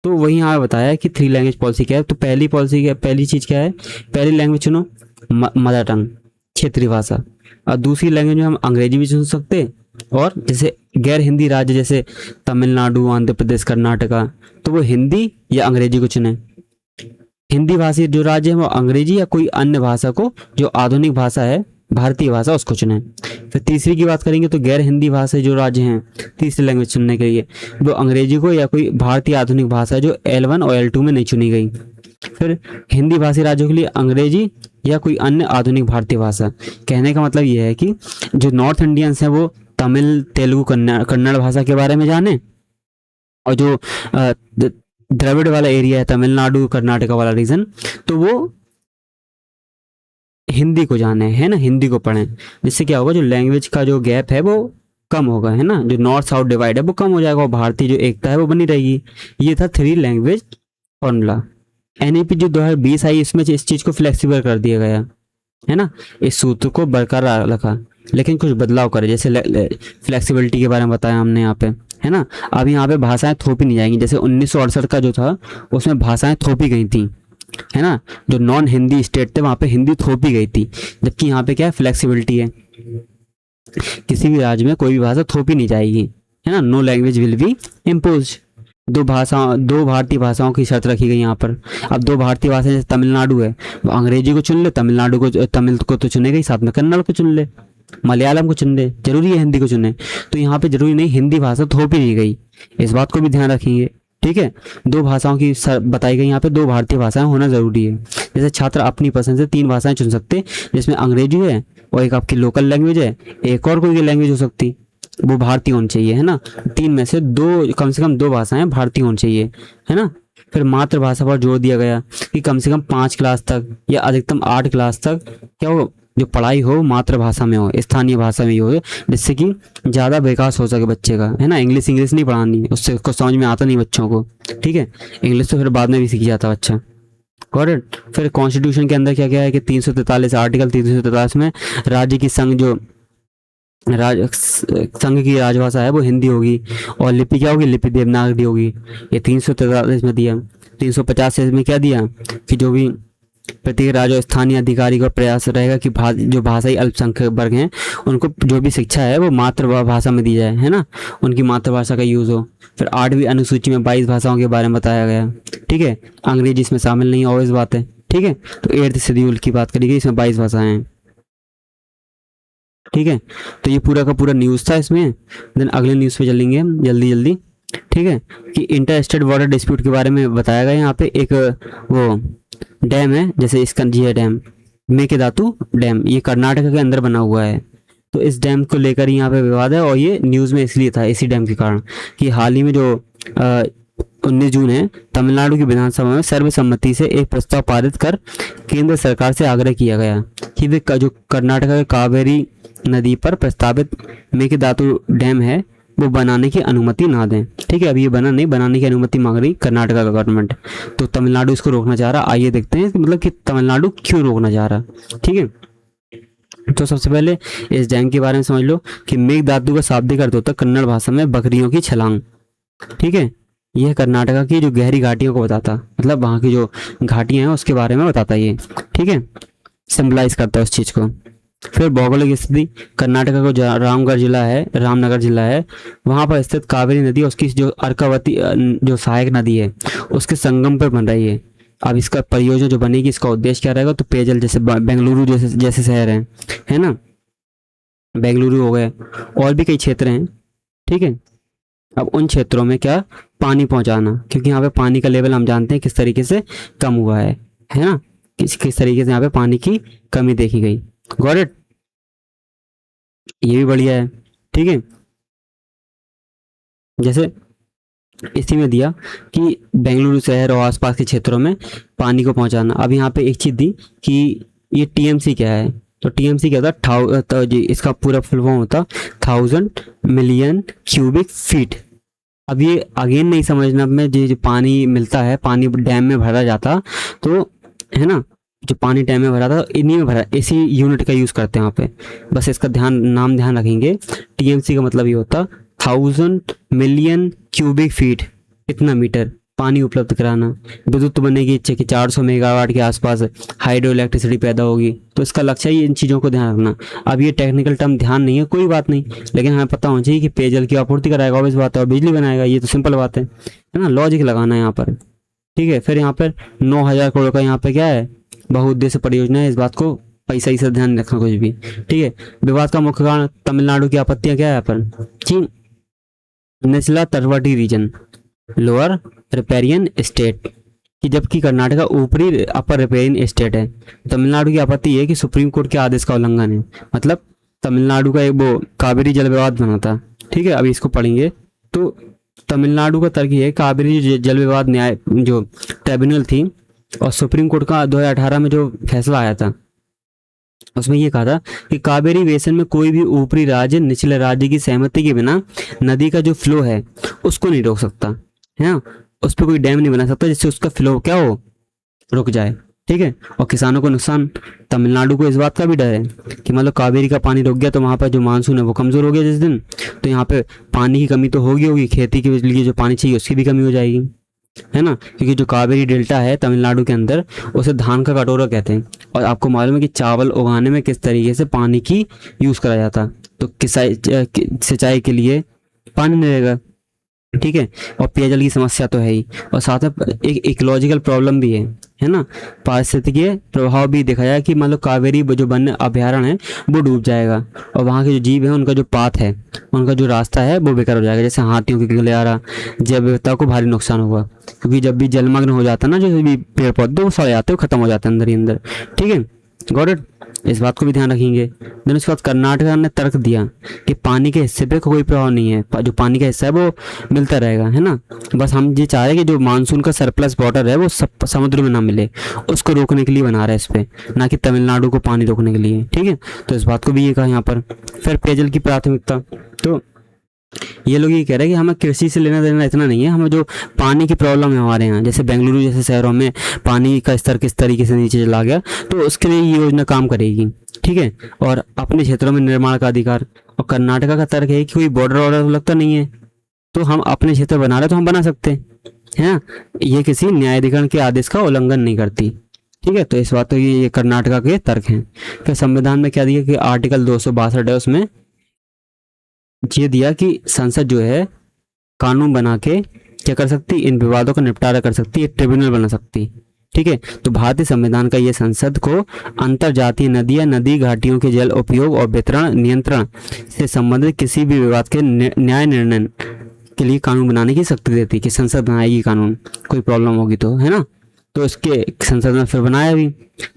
तो वही यहाँ बताया कि 3 लैंग्वेज पॉलिसी क्या है। तो पहली पॉलिसी क्या, पहली चीज़ क्या है, पहली लैंग्वेज चुनो मदर टंग क्षेत्रीय भाषा, और दूसरी लैंग्वेज में हम अंग्रेजी भी चुन सकते हैं, और जैसे गैर हिंदी राज्य जैसे तमिलनाडु, आंध्र प्रदेश, कर्नाटका, तो वो हिंदी या अंग्रेजी को चुने। हिंदी भाषी जो राज्य है वो अंग्रेजी या कोई अन्य भाषा को जो आधुनिक भाषा है भारतीय भाषा उसको चुने। फिर तीसरी की बात करेंगे तो गैर हिंदी भाषा जो राज्य हैं तीसरी लैंग्वेज चुनने के लिए वो अंग्रेजी को या कोई भारतीय आधुनिक भाषा जो L1 और L2 में नहीं चुनी गई। फिर हिंदी भाषी राज्यों के लिए अंग्रेजी या कोई अन्य आधुनिक भारतीय भाषा। कहने का मतलब ये है कि जो नॉर्थ इंडियंस हैं वो तमिल, तेलुगु, कन्नड़ भाषा के बारे में जाने, और जो द्रविड़ वाला एरिया है, तमिलनाडु कर्नाटका वाला रीजन, तो वो हिंदी को जाने, है ना, हिंदी को पढ़ें। जिससे क्या होगा, जो लैंग्वेज का जो गैप है वो कम होगा, है ना, जो नॉर्थ साउथ डिवाइड है वो कम हो जाएगा और भारतीय जो एकता है वो बनी रहेगी। ये था 3 लैंग्वेज फॉर्मूला। एनईपी जो 2020 आई, इसमें इस चीज़ को फ्लेक्सिबल कर दिया गया, है ना, इस सूत्र को बरकरार रखा, लेकिन कुछ बदलाव करे, जैसे फ्लेक्सिबिलिटी के बारे में बताया हमने यहाँ पे, है ना। अब यहाँ पे भाषाएं थोपी नहीं जाएंगी, जैसे 1968 का जो था उसमें भाषाएं थोपी गई थी, है ना, जो नॉन हिंदी स्टेट थे वहाँ पे हिंदी थोपी गई थी, जबकि यहाँ पे क्या है, फ्लेक्सिबिलिटी है, किसी भी राज्य में कोई भी भाषा थोपी नहीं जाएगी, है ना। No language will be impose. दो भारतीय भाषाओं की शर्त रखी गई यहाँ पर। अब 2 भारतीय भाषाएं, जैसे तमिलनाडु है, वो अंग्रेजी को चुन ले, तमिलनाडु को, तमिल को तो चुनेगा ही, साथ में कन्नड़ को चुन ले, मलयालम को चुन ले, जरूरी है हिंदी को चुने। तो यहाँ पे जरूरी नहीं हिंदी भाषा थोपी नहीं गई, इस बात को भी ध्यान रखेंगे, ठीक है। 2 भाषाओं की बताई गई यहाँ पे, 2 भारतीय भाषाएं होना जरूरी है। जैसे छात्र अपनी पसंद से 3 भाषाएं चुन सकते, जिसमें अंग्रेजी है और एक आपकी लोकल लैंग्वेज है, एक और कोई लैंग्वेज हो सकती, वो भारतीय होनी चाहिए, है ना। 3 में से 2, कम से कम 2 भाषाएं भारतीय होनी चाहिए, है ना। फिर मातृभाषा पर जोर दिया गया कि कम से कम 5 क्लास तक या अधिकतम 8 क्लास तक क्या हो, जो पढ़ाई हो मातृभाषा में हो, स्थानीय भाषा में ही हो, जिससे कि ज़्यादा विकास हो सके बच्चे का, है ना। इंग्लिश नहीं पढ़ानी, उससे कुछ समझ में आता नहीं बच्चों को, ठीक है। इंग्लिश तो फिर बाद में भी सीख जाता बच्चा, गॉट इट। फिर कॉन्स्टिट्यूशन के अंदर क्या क्या है कि 343 आर्टिकल 343 में राज्य की संघ की राजभाषा है वो हिंदी होगी, और लिपि क्या होगी, लिपि देवनागरी होगी। ये 343 में दिया। 350 में क्या दिया कि जो भी प्रत्येक राज्य और स्थानीय अधिकारी का प्रयास रहेगा कि जो भाषाई अल्पसंख्यक वर्ग हैं उनको जो भी शिक्षा है वो मातृभाषा में दी जाए, है ना, उनकी मातृभाषा का यूज़ हो। फिर 8वीं अनुसूची में 22 भाषाओं के बारे में बताया गया, ठीक है। अंग्रेजी इसमें शामिल नहीं, ऑब्वियस बात है, ठीक है। तो 8th शेड्यूल की बात करी गई, इसमें 22 भाषाएं हैं, ठीक है। तो ये पूरा का पूरा न्यूज़ था इसमें। देन अगले न्यूज़ पे चलेंगे हम जल्दी जल्दी, ठीक है, कि इंटर स्टेट बॉर्डर डिस्प्यूट के बारे में बताया गया। यहाँ पे एक वो डैम है, जैसे इसकंजी डैम, मेकेदातु डैम, ये कर्नाटक के अंदर बना हुआ है। तो इस डैम को लेकर यहाँ पे विवाद है, और ये न्यूज़ में इसलिए था, इसी डैम के कारण, कि हाल ही में जो 19 जून है, तमिलनाडु की विधानसभा में सर्वसम्मति से एक प्रस्ताव पारित कर केंद्र सरकार से आग्रह किया गया कि वे जो कर्नाटक के कावेरी नदी पर प्रस्तावित मेकेदातु डैम है वो बनाने की अनुमति ना दें, ठीक है। अभी ये बनाने की अनुमति मांग रही कर्नाटक का गवर्नमेंट, तो तमिलनाडु इसको रोकना चाह रहा। आइए देखते हैं मतलब कि तमिलनाडु क्यों रोकना चाह रहा, ठीक है। तो सबसे पहले इस डैम के बारे में समझ लो कि मेघदातु का शाब्दिक अर्थ होता है कन्नड़ भाषा में बकरियों की छलांग, ठीक है। यह कर्नाटका की जो गहरी घाटियों को बताता, मतलब वहाँ की जो घाटियां हैं उसके बारे में बताता ये, ठीक है, सिंबलाइज करता है उस चीज़ को। फिर भौगोलिक स्थिति, कर्नाटका को रामनगर जिला है, वहाँ पर स्थित कावेरी नदी, उसकी जो अर्कावती जो सहायक नदी है उसके संगम पर बन रही है। अब इसका परियोजना जो बनेगी, इसका उद्देश्य क्या रहेगा, तो पेयजल, जैसे बेंगलुरु जैसे शहर हैं, है ना, बेंगलुरु हो गए, और भी कई क्षेत्र हैं, ठीक है। अब उन क्षेत्रों में क्या, पानी पहुंचाना, क्योंकि यहाँ पे पानी का लेवल हम जानते हैं किस तरीके से कम हुआ है ना, किस तरीके से यहाँ पे पानी की कमी देखी गई, गॉट इट। ये भी बढ़िया है, ठीक है। जैसे इसी में दिया कि बेंगलुरु शहर और आसपास के क्षेत्रों में पानी को पहुंचाना। अब यहाँ पे एक चीज़ दी कि ये टीएमसी क्या है, तो टीएमसी क्या था, तो जी इसका पूरा फुल फॉर्म होता 1000 मिलियन क्यूबिक फीट। अब ये अगेन नहीं समझना में, जो पानी मिलता है, पानी डैम में भरा जाता, तो है ना, जो पानी डैम में भरा था इन्हीं में भरा, इसी यूनिट का यूज़ करते हैं यहाँ पे, बस इसका ध्यान रखेंगे। टीएमसी का मतलब ये होता 1000 मिलियन क्यूबिक फीट, इतना मीटर पानी उपलब्ध कराना। विद्युत बनेगी कि 400 मेगावाट के आसपास हाइड्रो इलेक्ट्रिसिटी पैदा होगी, तो इसका लक्ष्य ही इन चीज़ों को ध्यान रखना। अब ये टेक्निकल टर्म ध्यान नहीं है, कोई बात नहीं, लेकिन हमें पता होना चाहिए कि पेयजल की आपूर्ति कराएगा, ऑब्वियस बात है, और बिजली बनाएगा, ये तो सिंपल बात है ना, लॉजिक लगाना है यहाँ पर, ठीक है। फिर यहाँ पर 9000 करोड़ का यहाँ पे क्या है, बहुउद्देश्य परियोजना है, इस बात को पैसा से ध्यान रखना कुछ भी, ठीक है। विवाद का मुख्य कारण तमिलनाडु की आपत्तियां क्या है पर जी, निचला तटवर्ती रीजन, लोअर रिपेरियन स्टेट, कि जबकि कर्नाटक ऊपरी अपर रिपेयरिंग स्टेट है। तमिलनाडु की आपत्ति है कि सुप्रीम कोर्ट के आदेश का उल्लंघन है। मतलब तमिलनाडु का एक वो कावेरी जल विवाद बना था, ठीक है, अभी इसको पढ़ेंगे। तो तमिलनाडु का तर्क ये है कावेरी जल विवाद न्याय जो ट्रिब्यूनल थी और सुप्रीम कोर्ट का 2018 में जो फैसला आया था उसमें ये कहा था कि कावेरी बेसिन में कोई भी ऊपरी राज्य निचले राज्य की सहमति के बिना नदी का जो फ्लो है उसको नहीं रोक सकता है ना, उस पर कोई डैम नहीं बना सकता जिससे उसका फ्लो क्या हो, रुक जाए, ठीक है। और किसानों को नुकसान, तमिलनाडु को इस बात का भी डर है कि मतलब कावेरी का पानी रुक गया तो वहाँ पर जो मानसून है वो कमज़ोर हो गया जिस दिन, तो यहाँ पे पानी की कमी तो होगी, खेती के लिए जो पानी चाहिए उसकी भी कमी हो जाएगी, है ना। क्योंकि जो कावेरी डेल्टा है तमिलनाडु के अंदर उसे धान का कटोरा कहते हैं। और आपको मालूम है कि चावल उगाने में किस तरीके से पानी की यूज़ करा जाता, तो सिंचाई के लिए पानी नहीं रहेगा, ठीक है। और पेयजल की समस्या तो है ही, और साथ में एक इकोलॉजिकल प्रॉब्लम भी है ना, पारिस्थितिकीय प्रभाव भी देखा जाए कि मतलब कावेरी जो वन्य अभ्यारण्य है वो डूब जाएगा और वहाँ के जो जीव है उनका जो पाथ है, उनका जो रास्ता है वो बेकार हो जाएगा। जैसे हाथियों के गलियारा, जैव विविधता को भारी नुकसान होगा, क्योंकि जब भी जलमग्न हो जाता है ना जो भी पेड़ पौधे वो सड़ जाते हैं, खत्म हो जाते हैं अंदर ही अंदर, ठीक है। गॉट इट, इस बात को भी ध्यान रखेंगे। देन उसके बाद कर्नाटक ने तर्क दिया कि पानी के हिस्से पे कोई प्रभाव नहीं है, जो पानी का हिस्सा है वो मिलता रहेगा, है ना। बस हम ये चाह रहे हैं कि जो मानसून का सरप्लस वाटर है वो समुद्र में ना मिले, उसको रोकने के लिए बना रहा है इस पे, ना कि तमिलनाडु को पानी रोकने के लिए, ठीक है। तो इस बात को भी ये कहा यहाँ पर। फिर पेयजल की प्राथमिकता, तो ये लोग ये कह रहे हैं कि हमें कृषि से लेना देना इतना नहीं है, हमें जो पानी की प्रॉब्लम है हमारे यहाँ, जैसे बेंगलुरु जैसे शहरों में पानी का स्तर किस तरीके से नीचे चला गया, तो उसके लिए ये योजना काम करेगी, ठीक है। और अपने क्षेत्रों में निर्माण का अधिकार, और कर्नाटका का तर्क है कि कोई बॉर्डर ऑर्डर लगता नहीं है, तो हम अपने क्षेत्र बना रहे तो हम बना सकते हैं ना, ये किसी न्यायाधिकरण के आदेश का उल्लंघन नहीं करती, ठीक है। तो इस बात तो ये कर्नाटका के तर्क हैं। फिर संविधान में क्या दिया कि आर्टिकल 262 है, उसमें ये दिया कि संसद जो है कानून बना के क्या कर सकती, इन विवादों का निपटारा कर सकती है, ट्रिब्यूनल बना सकती, ठीक है। तो भारतीय संविधान का ये संसद को अंतरजातीय नदियां, नदी घाटियों के जल उपयोग और वितरण नियंत्रण से संबंधित किसी भी विवाद के न्याय निर्णय के लिए कानून बनाने की शक्ति देती है कि संसद बनाएगी कानून, कोई प्रॉब्लम होगी तो, है ना। तो इसके संसद ने फिर बनाया भी,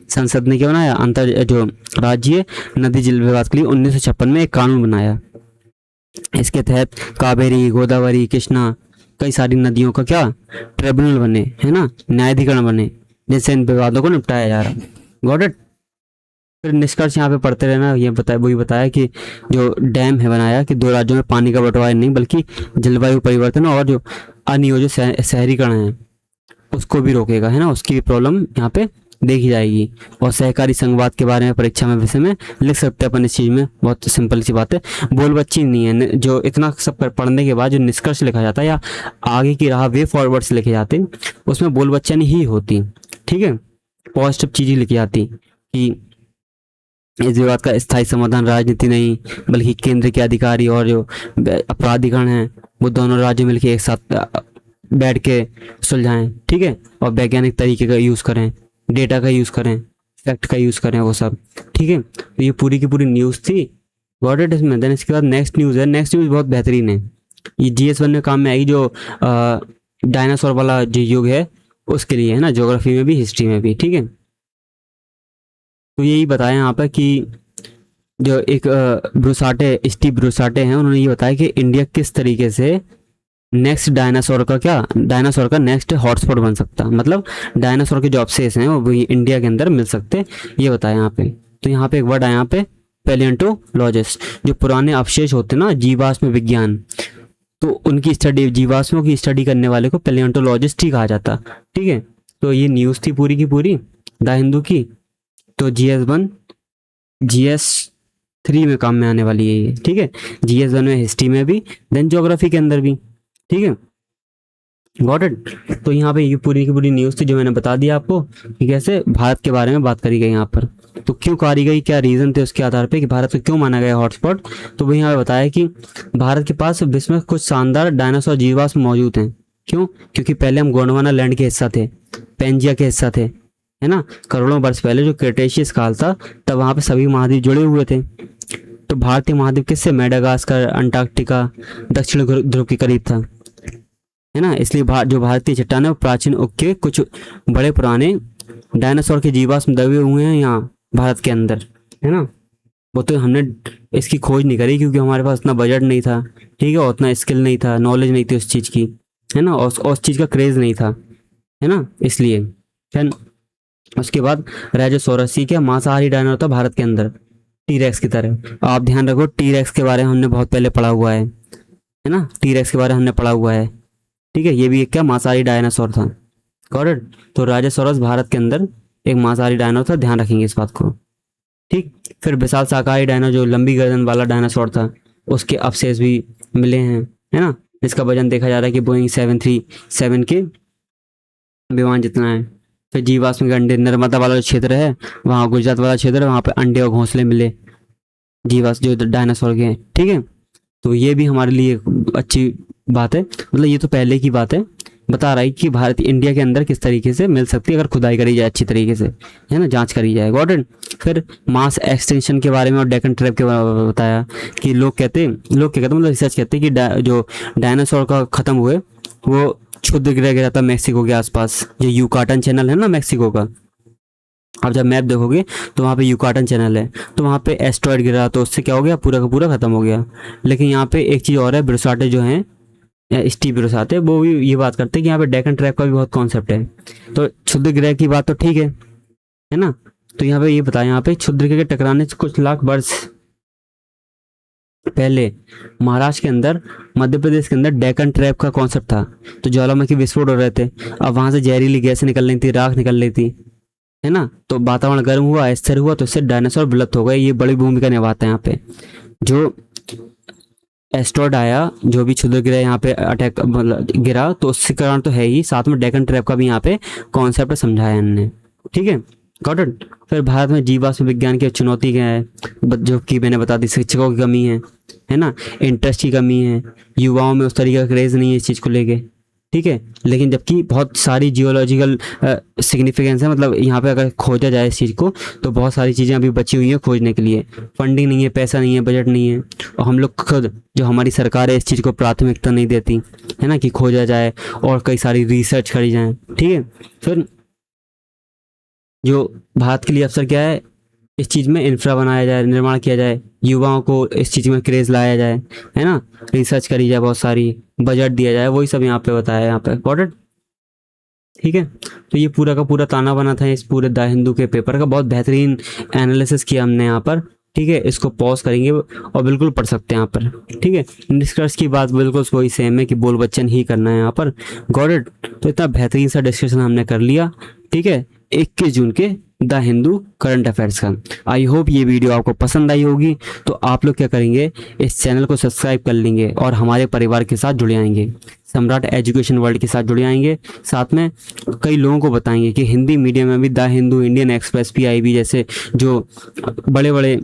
संसद ने क्या बनाया, अंतर जो राज्य नदी जल विवाद के लिए 1956 में एक कानून बनाया। इसके तहत कावेरी, गोदावरी, कृष्णा, कई सारी नदियों का क्या ट्रिब्यूनल बने, है ना, न्यायाधिकरण बने, जिससे इन विवादों को निपटाया जा रहा है। Got it. फिर निष्कर्ष यहाँ पे पढ़ते रहना, ये बताया वही बताया कि जो डैम है बनाया कि 2 राज्यों में पानी का बंटवारा नहीं बल्कि जलवायु परिवर्तन और जो अनियोजित शहरीकरण है उसको भी रोकेगा, है ना, उसकी भी प्रॉब्लम यहाँ पे देखी जाएगी। और सहकारी संघवाद के बारे में परीक्षा में विषय में लिख सकते हैं अपन इस चीज़ में, बहुत सिंपल सी बात है, बोल बच्ची नहीं है। जो इतना सब पढ़ने के बाद जो निष्कर्ष लिखा जाता है या आगे की राह वे फॉरवर्ड्स लिखे जाते हैं उसमें बोल बच्चा नहीं ही होती, ठीक है, पॉजिटिव चीज़ें लिखी जाती कि इस विवाद का स्थायी समाधान राजनीति नहीं बल्कि केंद्र के अधिकारी और जो अपराधीकरण हैं वो दोनों राज्य मिलकर एक साथ बैठ के सुलझाएं, ठीक है। और वैज्ञानिक तरीके का यूज़ करें, डेटा का यूज़ करें, फैक्ट का यूज़ करें, वो सब, ठीक है। तो ये पूरी की पूरी न्यूज़ थी, गॉट इट इसमें। देन इसके बाद नेक्स्ट न्यूज़ है, नेक्स्ट न्यूज़ बहुत बेहतरीन है, ये GS1 में काम में आएगी, जो डायनासोर वाला जो युग है उसके लिए, है ना, ज्योग्राफी में भी हिस्ट्री में भी, ठीक है। तो यही बताया यहाँ पर कि जो एक ब्रूसाटे, स्टीव ब्रूसाटे हैं, उन्होंने ये बताया कि इंडिया किस तरीके से नेक्स्ट डायनासोर का नेक्स्ट हॉटस्पॉट बन सकता, मतलब डायनासोर के जो अवशेष हैं वो इंडिया के अंदर मिल सकते, ये बताया यहाँ पे। तो यहाँ पे एक वर्ड आया यहाँ पे पैलियोंटोलॉजिस्ट, जो पुराने अवशेष होते हैं ना, जीवाश्म विज्ञान, तो उनकी स्टडी, जीवाश्मों की स्टडी करने वाले को पैलियोंटोलॉजिस्ट ही कहा जाता, ठीक है। तो ये न्यूज़ थी पूरी की पूरी द हिंदू की। तो GS1 GS3 में काम में आने वाली है ये, ठीक है। GS1 में हिस्ट्री में भी, देन ज्योग्राफी के अंदर भी, ठीक है, गॉट इट। तो यहाँ पे ये पूरी की पूरी न्यूज़ थी जो मैंने बता दिया आपको कि कैसे भारत के बारे में बात करी गई यहाँ पर, तो क्यों करी गई, क्या रीज़न थे उसके आधार पे कि भारत को क्यों माना गया हॉटस्पॉट। तो वही यहाँ पे बताया कि भारत के पास विश्व में कुछ शानदार डायनासोर जीवाश्म मौजूद हैं। क्यों? क्योंकि पहले हम गोंडवाना लैंड के हिस्सा थे, पेंजिया के हिस्सा थे, है ना, करोड़ों वर्ष पहले जो क्रेटेशियस काल था तब वहाँ पे सभी महाद्वीप जुड़े हुए थे। तो भारतीय महाद्वीप किससे, मेडागास्कर, अंटार्कटिका, दक्षिण ध्रुव के करीब था। है ना। इसलिए जो भारतीय चट्टान है वो प्राचीन युग के कुछ बड़े पुराने डायनासोर के जीवाश्म दबे हुए हैं यहाँ भारत के अंदर, है ना। वो तो हमने इसकी खोज नहीं करी क्योंकि हमारे पास उतना बजट नहीं था, ठीक है, उतना स्किल नहीं था, नॉलेज नहीं थी उस चीज़ की, है ना, और उस चीज़ का क्रेज़ नहीं था, है ना, इसलिए। फिर उसके बाद राइजोसोरस क्या मांसाहारी डायनासोर था भारत के अंदर, टीरेक्स की तरह। आप ध्यान रखो, टीरेक्स के बारे में हमने बहुत पहले पढ़ा हुआ है ना, टीरेक्स के बारे में हमने पढ़ा हुआ है, ठीक है। ये भी एक क्या मांसाहारी डायनासोर था, गॉट इट। तो राइजोसोरस भारत के अंदर एक मांसाहारी डायनासोर था, ध्यान रखेंगे इस बात को, ठीक। फिर विशाल शाकाहारी डायनासोर जो लंबी गर्दन वाला डायनासोर था, उसके अवशेष भी मिले हैं, है ना। इसका वजन देखा जा रहा है कि बोइंग 737 के विमान जितना है। फिर जीवाश्म के अंडे, नर्मदा वाला जो क्षेत्र है वहाँ, गुजरात वाला क्षेत्र है, वहाँ पे अंडे और घोंसले मिले जीवाश्म जो डायनासोर के हैं, ठीक है। तो ये भी हमारे लिए अच्छी बात है, मतलब ये तो पहले की बात है, बता रहा है कि भारत इंडिया के अंदर किस तरीके से मिल सकती है अगर खुदाई करी जाए अच्छी तरीके से, है ना, जांच करी जाए, गॉट इट। फिर मास एक्सटेंशन के बारे में और डेकन ट्रैप के बारे में बताया कि लोग क्या कहते हैं, मतलब रिसर्च कहते हैं कि जो डायनासोर का ख़त्म हुए वो क्षुद्र ग्रह गिरा था मैक्सिको के आसपास, जो यूकाटन चैनल है ना मैक्सिको का। आप जब मैप देखोगे तो वहाँ पे यूकाटन चैनल है, तो वहाँ पे एस्ट्रॉयड गिरा, तो उससे क्या हो गया, पूरा का पूरा ख़त्म हो गया। लेकिन यहाँ पे एक चीज़ और है, ब्रोसाटे जो हैं, स्टीव ब्रोसाटे, वो भी ये बात करते हैं कि यहाँ पे डेकन ट्रैप का भी बहुत कॉन्सेप्ट है। तो क्षुद्र ग्रह की बात तो ठीक है ना। तो यहाँ पे ये बताया, यहाँ पे क्षुद्र ग्रह के टकराने से कुछ लाख वर्ष पहले महाराष्ट्र के अंदर, मध्य प्रदेश के अंदर डेकन ट्रैप का कॉन्सेप्ट था। तो ज्वालामुखी विस्फोट हो रहे थे, अब वहाँ से जहरीली गैस निकल रही थी, राख निकल रही थी, है ना। तो वातावरण गर्म हुआ, अस्थिर हुआ, तो इससे डायनासोर विलुप्त हो गए। ये बड़ी भूमिका निभाते हैं यहाँ पे। जो एस्ट्रॉयड आया, जो भी क्षुद्र ग्रह यहाँ पे अटैक मतलब गिरा, तो उसके कारण तो है ही, साथ में डेकन ट्रैप का भी यहाँ पे कॉन्सेप्ट समझाया इन्होंने, ठीक है, गॉट इट। फिर भारत में जीवाश्म विज्ञान की चुनौती क्या है, जो कि मैंने बता दी, शिक्षकों की कमी है ना, इंटरेस्ट की कमी है, युवाओं में उस तरीके का क्रेज़ नहीं है इस चीज़ को लेके, ठीक है। लेकिन जबकि बहुत सारी जियोलॉजिकल सिग्निफिकेंस है, मतलब यहाँ पे अगर खोजा जाए इस चीज़ को तो बहुत सारी चीज़ें अभी बची हुई हैं खोजने के लिए। फंडिंग नहीं है, पैसा नहीं है, बजट नहीं है, और हम लोग खुद, जो हमारी सरकार है, इस चीज़ को प्राथमिकता नहीं देती, है ना, कि खोजा जाए और कई सारी रिसर्च करी जाए, ठीक है। फिर जो भारत के लिए अवसर क्या है, इस चीज़ में इंफ्रा बनाया जाए, निर्माण किया जाए, युवाओं को इस चीज़ में क्रेज़ लाया जाए, है ना, रिसर्च करी जाए, बहुत सारी बजट दिया जाए, वही सब यहाँ पे बताया, यहाँ पे गॉट इट, ठीक है। तो ये पूरा का पूरा ताना बना था इस पूरे द हिंदू के पेपर का, बहुत बेहतरीन एनालिसिस किया हमने यहाँ पर, ठीक है। इसको पॉज करेंगे और बिल्कुल पढ़ सकते हैं यहाँ पर, ठीक है। निष्कर्ष की बात बिल्कुल वही सेम है कि बोल बच्चन ही करना है यहाँ पर, गॉट इट। तो इतना बेहतरीन सा डिस्कशन हमने कर लिया, ठीक है, 21 जून के द हिंदू करंट अफेयर्स का। आई होप ये वीडियो आपको पसंद आई होगी। तो आप लोग क्या करेंगे, इस चैनल को सब्सक्राइब कर लेंगे और हमारे परिवार के साथ जुड़ आएंगे, सम्राट एजुकेशन वर्ल्ड के साथ जुड़ आएंगे। साथ में कई लोगों को बताएंगे कि हिंदी मीडियम में भी the Hindu, Indian express, PIB जैसे जो बड़े बड़े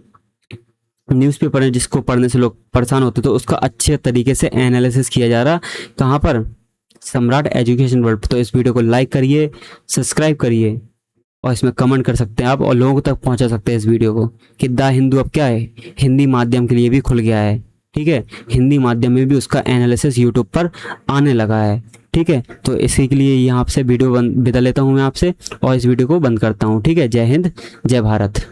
न्यूज़पेपर हैं जिसको पढ़ने से लोग परेशान होते, तो उसका अच्छे तरीके से एनालिसिस किया जा रहा, कहाँ पर, सम्राट एजुकेशन वर्ल्ड। तो इस वीडियो को लाइक करिए, सब्सक्राइब करिए और इसमें कमेंट कर सकते हैं आप, और लोगों तक पहुंचा सकते हैं इस वीडियो को कि द हिंदू अब क्या है, हिंदी माध्यम के लिए भी खुल गया है, ठीक है। हिंदी माध्यम में भी उसका एनालिसिस यूट्यूब पर आने लगा है, ठीक है। तो इसी के लिए यहाँ से वीडियो विदा लेता हूँ मैं आपसे और इस वीडियो को बंद करता हूँ, ठीक है। जय हिंद, जय भारत।